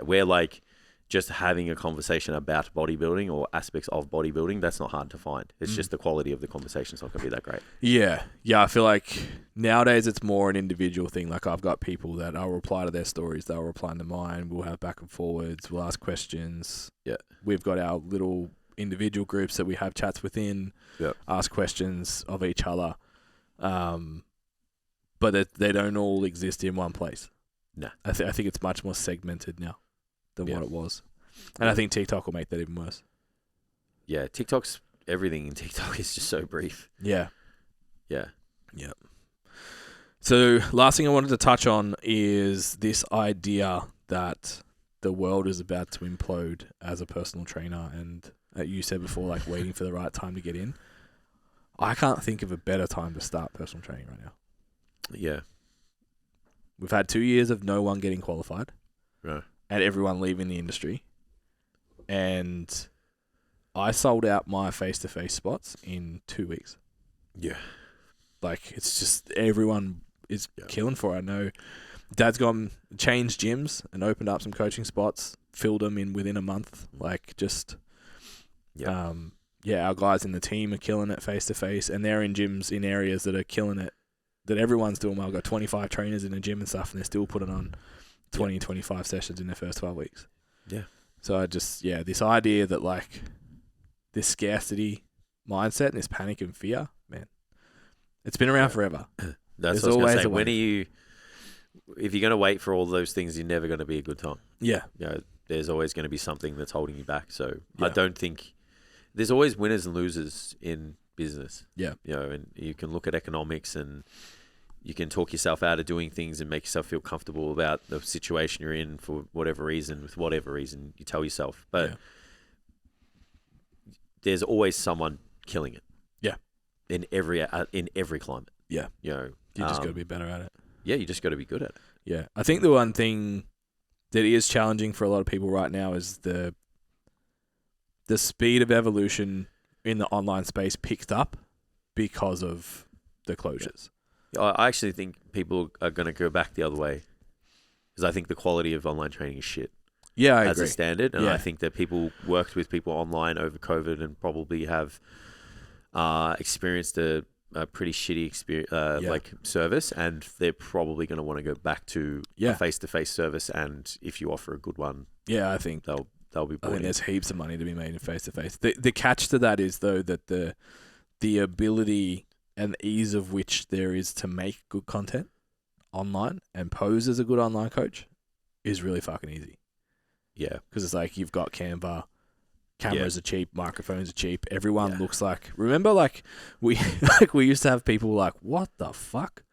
where like just having a conversation about bodybuilding or aspects of bodybuilding, that's not hard to find. It's just the quality of the conversation's not going to be that great. Yeah. I feel like nowadays it's more an individual thing. Like I've got people that I'll reply to their stories, they'll reply to mine, we'll have back and forwards, we'll ask questions. Yeah. We've got our little individual groups that we have chats within, ask questions of each other. But they don't all exist in one place. No. I think it's much more segmented now than what it was. And I think TikTok will make that even worse. Yeah, everything in TikTok is just so brief. Yeah. Yeah. Yeah. So last thing I wanted to touch on is this idea that the world is about to implode as a personal trainer. And you said before, like waiting for the right time to get in. I can't think of a better time to start personal training right now. Yeah. We've had 2 years of no one getting qualified. Right. And everyone leaving the industry. And I sold out my face-to-face spots in 2 weeks. Yeah. Like, it's just everyone is killing for it. I know Dad's gone, changed gyms and opened up some coaching spots, filled them in within a month. Like, just, our guys in the team are killing it face-to-face. And they're in gyms in areas that are killing it, that everyone's doing well. I've got 25 trainers in a gym and stuff, and they're still putting on 20, 25 sessions in their first 12 weeks. Yeah. So I just, this idea that like this scarcity mindset and this panic and fear, man, it's been around forever. That's what I was going to say. When are you, if you're going to wait for all those things, you're never going to be a good time. Yeah. There's always going to be something that's holding you back. So I don't think, there's always winners and losers in business. Yeah. And you can look at economics and you can talk yourself out of doing things and make yourself feel comfortable about the situation you're in for whatever reason, with whatever reason you tell yourself. But there's always someone killing it. Yeah. In every climate. Yeah. You just got to be better at it. Yeah, you just got to be good at it. Yeah. I think the one thing that is challenging for a lot of people right now is the speed of evolution in the online space picked up because of the closures. I actually think people are going to go back the other way because I think the quality of online training is shit. Yeah, I agree. As a standard. And I think that people worked with people online over COVID and probably have experienced a pretty shitty experience, like service, and they're probably going to want to go back to a face-to-face service. And if you offer a good one, I think they'll be bought I think there's heaps of money to be made in face-to-face. The catch to that is, though, that the ability and ease of which there is to make good content online and pose as a good online coach is really fucking easy. Yeah. Because it's like you've got Canva, cameras are cheap, microphones are cheap, everyone looks like... Remember, like, we used to have people like, what the fuck?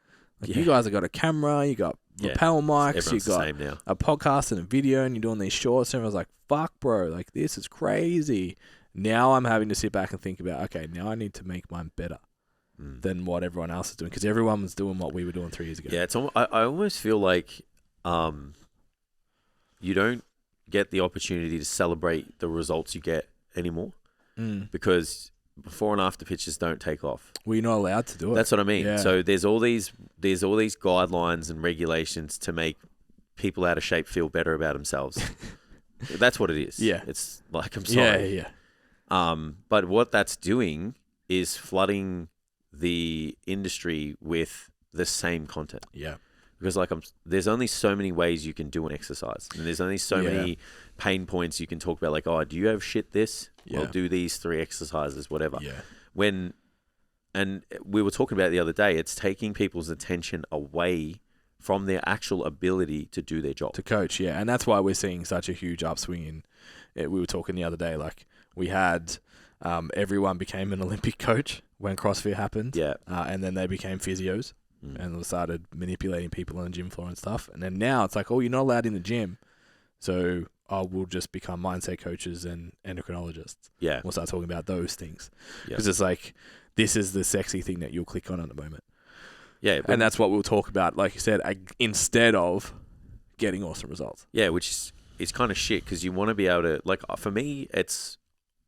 Like, you guys have got a camera, you got lapel mics, you got a podcast and a video, and you're doing these shorts, and everyone's like, fuck, bro, like, this is crazy. Now I'm having to sit back and think about, okay, now I need to make mine better than what everyone else is doing, because everyone was doing what we were doing 3 years ago. Yeah, I almost feel like you don't get the opportunity to celebrate the results you get anymore because before and after pictures don't take off. Well, you're not allowed to do it. That's what I mean. Yeah. So there's all these guidelines and regulations to make people out of shape feel better about themselves. That's what it is. Yeah. It's like, I'm sorry. Yeah. But what that's doing is flooding the industry with the same content. Yeah. Because there's only so many ways you can do an exercise, and there's only so many pain points you can talk about. Like, oh, do you have shit this? Yeah. Well, do these 3 exercises, whatever. Yeah. And we were talking about it the other day, it's taking people's attention away from their actual ability to do their job. To coach, yeah. And that's why we're seeing such a huge upswing in it. We were talking the other day, like we had everyone became an Olympic coach when CrossFit happened. Yeah. And then they became physios. And they started manipulating people on the gym floor and stuff. And then now it's like, oh, you're not allowed in the gym. So we'll just become mindset coaches and endocrinologists. Yeah. We'll start talking about those things. Because it's like, this is the sexy thing that you'll click on at the moment. Yeah. And that's what we'll talk about, like you said, instead of getting awesome results. Yeah, which is kind of shit because you want to be able to, like, for me,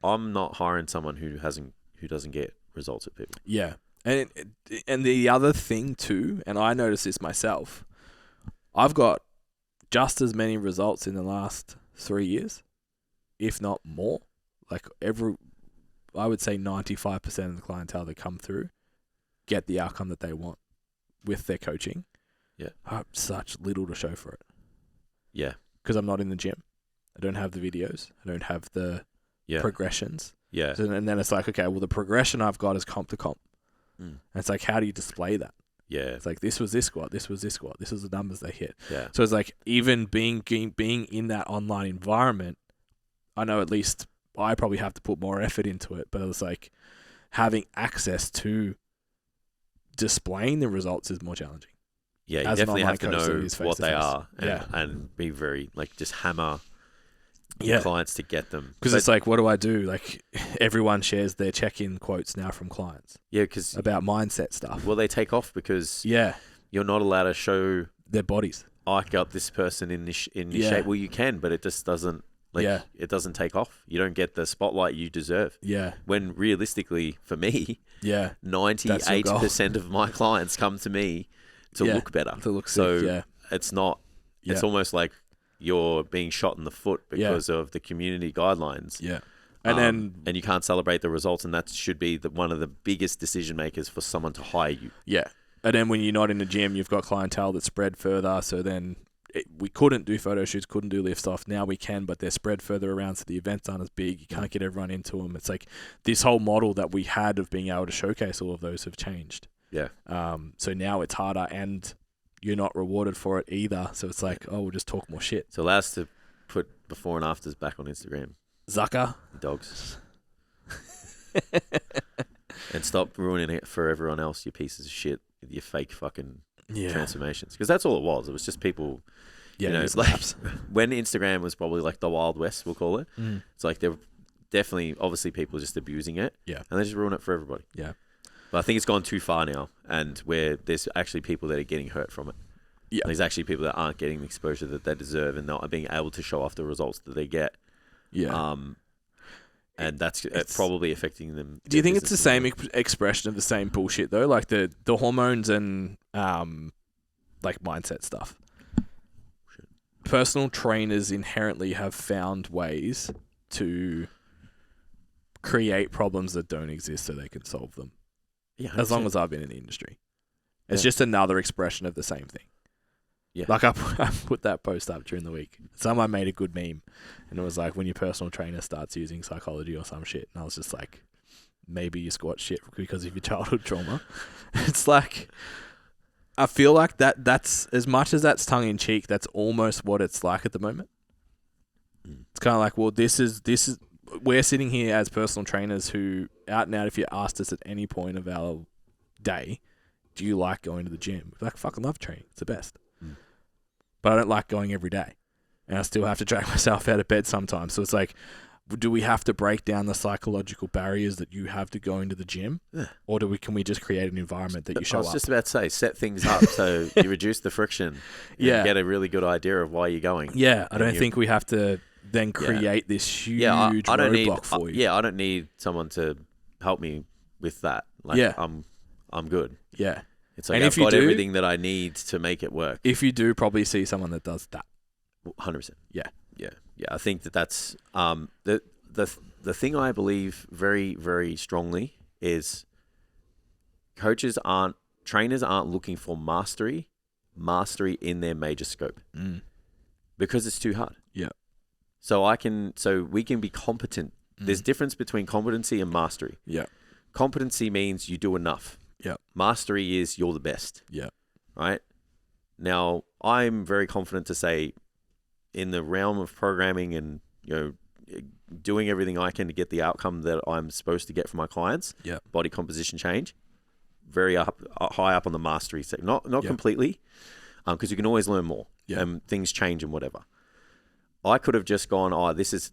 I'm not hiring someone who doesn't get results at people. Yeah. And the other thing too, and I noticed this myself, I've got just as many results in the last 3 years if not more. Like I would say 95% of the clientele that come through get the outcome that they want with their coaching. Yeah. I have such little to show for it. Yeah. Because I'm not in the gym. I don't have the videos. I don't have the progressions. Yeah. So, and then it's like, okay, well, the progression I've got is comp to comp. And it's like, how do you display that? Yeah. It's like, this was this squat, this was this squat, this is the numbers they hit. Yeah. So it's like, even being in that online environment, I know at least I probably have to put more effort into it, but it's like having access to displaying the results is more challenging. Yeah, you As an definitely online have to coach that know is what they face-to-face. are and be very, like, just hammer your clients to get them. Because it's like, what do I do? Like, everyone shares their check-in quotes now from clients. Yeah, because about mindset stuff. Well, they take off because you're not allowed to show their bodies. I got this person in this shape. Well, you can, but it just doesn't. It doesn't take off. You don't get the spotlight you deserve. Yeah. When realistically, for me, 98% of my clients come to me to look better. To look sick, it's not. It's almost like you're being shot in the foot because of the community guidelines. Yeah. And you can't celebrate the results, and that should be one of the biggest decision makers for someone to hire you. Yeah. And then when you're not in the gym, you've got clientele that's spread further. So then we couldn't do photo shoots, couldn't do lift off. Now we can, but they're spread further around, so the events aren't as big. You can't get everyone into them. It's like this whole model that we had of being able to showcase all of those have changed. Yeah. So now it's harder, and you're not rewarded for it either. So it's like, oh, we'll just talk more shit. So allow us to put before and afters back on Instagram. Zucker. Dogs. And stop ruining it for everyone else, you pieces of shit, with your fake fucking transformations. Because that's all it was. It was just people, you know, it's like when Instagram was probably like the Wild West, we'll call it. It's like there were definitely, obviously, people just abusing it. Yeah. And they just ruin it for everybody. Yeah. But I think it's gone too far now, and where there's actually people that are getting hurt from it. Yeah. There's actually people that aren't getting the exposure that they deserve and not being able to show off the results that they get. Yeah. And that's probably affecting them. Do you think it's the same expression of the same bullshit though? Like the hormones and like mindset stuff. Shit. Personal trainers inherently have found ways to create problems that don't exist so they can solve them. Yeah. 100%. As long as I've been in the industry. It's just another expression of the same thing. Yeah. Like I put that post up during the week. Someone made a good meme, and it was like, when your personal trainer starts using psychology or some shit. And I was just like, maybe you squat shit because of your childhood trauma. It's like, I feel like that's as much as that's tongue in cheek, that's almost what it's like at the moment. It's kind of like, well, this is we're sitting here as personal trainers who, out and out, if you asked us at any point of our day, do you like going to the gym? We're like, fucking love training. It's the best. But I don't like going every day. And I still have to drag myself out of bed sometimes. So it's like, do we have to break down the psychological barriers that you have to go into the gym? Yeah. Or can we just create an environment that you show up? I was just about to say, set things up so you reduce the friction and get a really good idea of why you're going. Yeah, I don't think we have to then create this huge roadblock for you. Yeah, I don't need someone to help me with that. Like, I'm good. Yeah. It's like, I've got everything that I need to make it work. If you do, probably see someone that does that. 100%. Yeah. Yeah. Yeah. I think that's the thing I believe very, very strongly is trainers aren't looking for mastery in their major scope because it's too hard. Yeah. So we can be competent. There's difference between competency and mastery. Yeah. Competency means you do enough. Yeah. Mastery is you're the best. Yeah. Right? Now, I'm very confident to say, in the realm of programming and, you know, doing everything I can to get the outcome that I'm supposed to get from my clients, body composition change, very high up on the mastery sector. Not completely, because you can always learn more and things change and whatever. I could have just gone, this is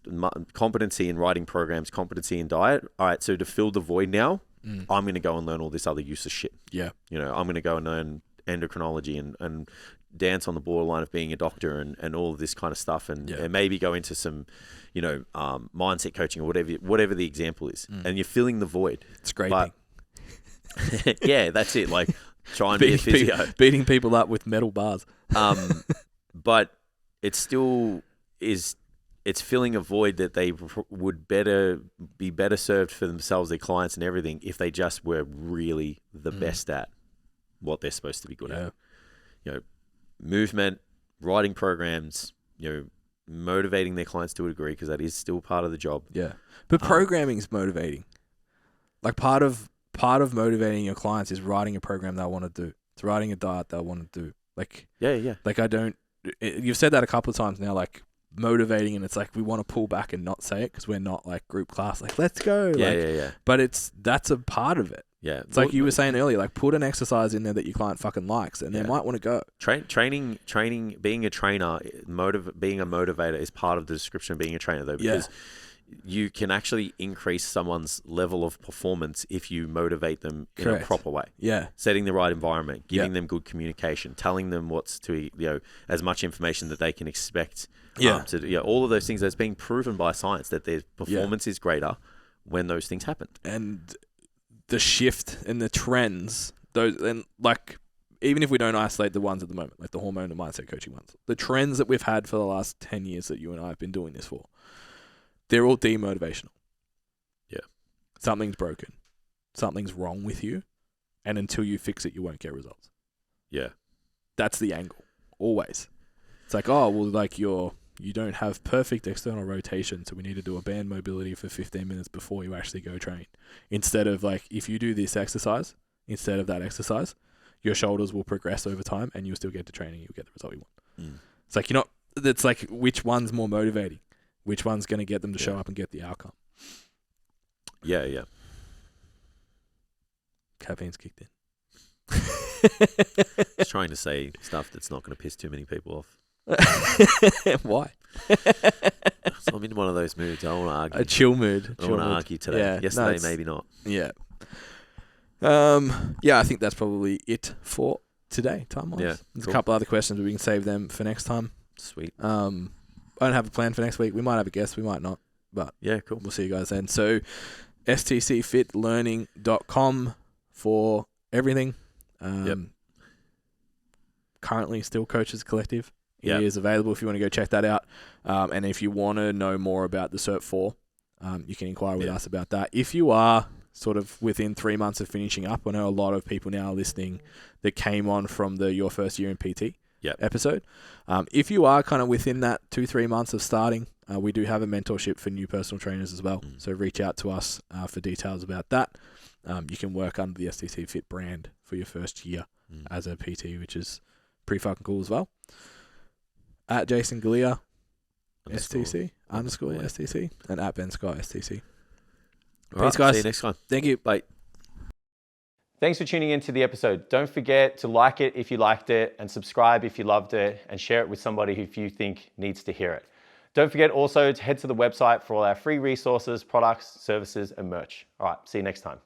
competency in writing programs, competency in diet. All right, so to fill the void now, I'm going to go and learn all this other useless shit. Yeah. You know, I'm going to go and learn endocrinology and dance on the borderline of being a doctor and all of this kind of stuff and maybe go into some, you know, mindset coaching or whatever the example is. And you're filling the void. Scraping. Yeah, that's it. Like trying to be a physio. Beating people up with metal bars. But it still is it's filling a void that they would be better served for themselves, their clients and everything, if they just were really the best at what they're supposed to be good at. You know, movement, writing programs, you know, motivating their clients to a degree, because that is still part of the job. Yeah. But programming is motivating. Like part of motivating your clients is writing a program they want to do. It's writing a diet they want to do. Like, yeah. Like you've said that a couple of times now, like motivating, and it's like we want to pull back and not say it because we're not like group class. Like, let's go. Yeah. But that's a part of it. Yeah. It's like you were saying earlier, like put an exercise in there that your client fucking likes and they might want to go. Training, being a trainer, being a motivator is part of the description of being a trainer, though, because you can actually increase someone's level of performance if you motivate them in a proper way. Yeah. Setting the right environment, giving them good communication, telling them what's to, you know, as much information that they can expect. All of those things that's being proven by science that their performance is greater when those things happen. And the shift and the trends, those, and like, even if we don't isolate the ones at the moment, like the hormone and mindset coaching ones, the trends that we've had for the last 10 years that you and I have been doing this for, they're all demotivational. Yeah. Something's broken. Something's wrong with you. And until you fix it, you won't get results. Yeah. That's the angle. Always. It's like, oh, well, like you don't have perfect external rotation, so we need to do a band mobility for 15 minutes before you actually go train. Instead of like, if you do this exercise, instead of that exercise, your shoulders will progress over time and you'll still get to training. You'll get the result you want. It's like, it's like, which one's more motivating? Which one's going to get them to show up and get the outcome? Yeah. Caffeine's kicked in. Just trying to say stuff that's not going to piss too many people off. Why? So I'm in one of those moods. I don't want to argue. A chill mood. I don't want to argue today. Yeah, yesterday, maybe not. Yeah. I think that's probably it for today, time-wise. Yeah, There's a couple other questions, but we can save them for next time. Sweet. I don't have a plan for next week. We might have a guest, we might not. But yeah, cool. We'll see you guys then. So, STCfitlearning.com for everything. Currently still Coaches Collective. It is available if you want to go check that out. And if you want to know more about the Cert 4, you can inquire with us about that. If you are sort of within 3 months of finishing up, I know a lot of people now are listening that came on from your first year in PT episode. If you are kind of within that 2-3 months of starting, we do have a mentorship for new personal trainers as well. So reach out to us for details about that. You can work under the STC Fit brand for your first year as a PT, which is pretty fucking cool as well. At Jason Galea, STC, _STC, and at Ben Scott, STC. Peace, guys. See you next time. Thank you. Bye. Thanks for tuning into the episode. Don't forget to like it if you liked it, and subscribe if you loved it, and share it with somebody who you think needs to hear it. Don't forget also to head to the website for all our free resources, products, services, and merch. All right, see you next time.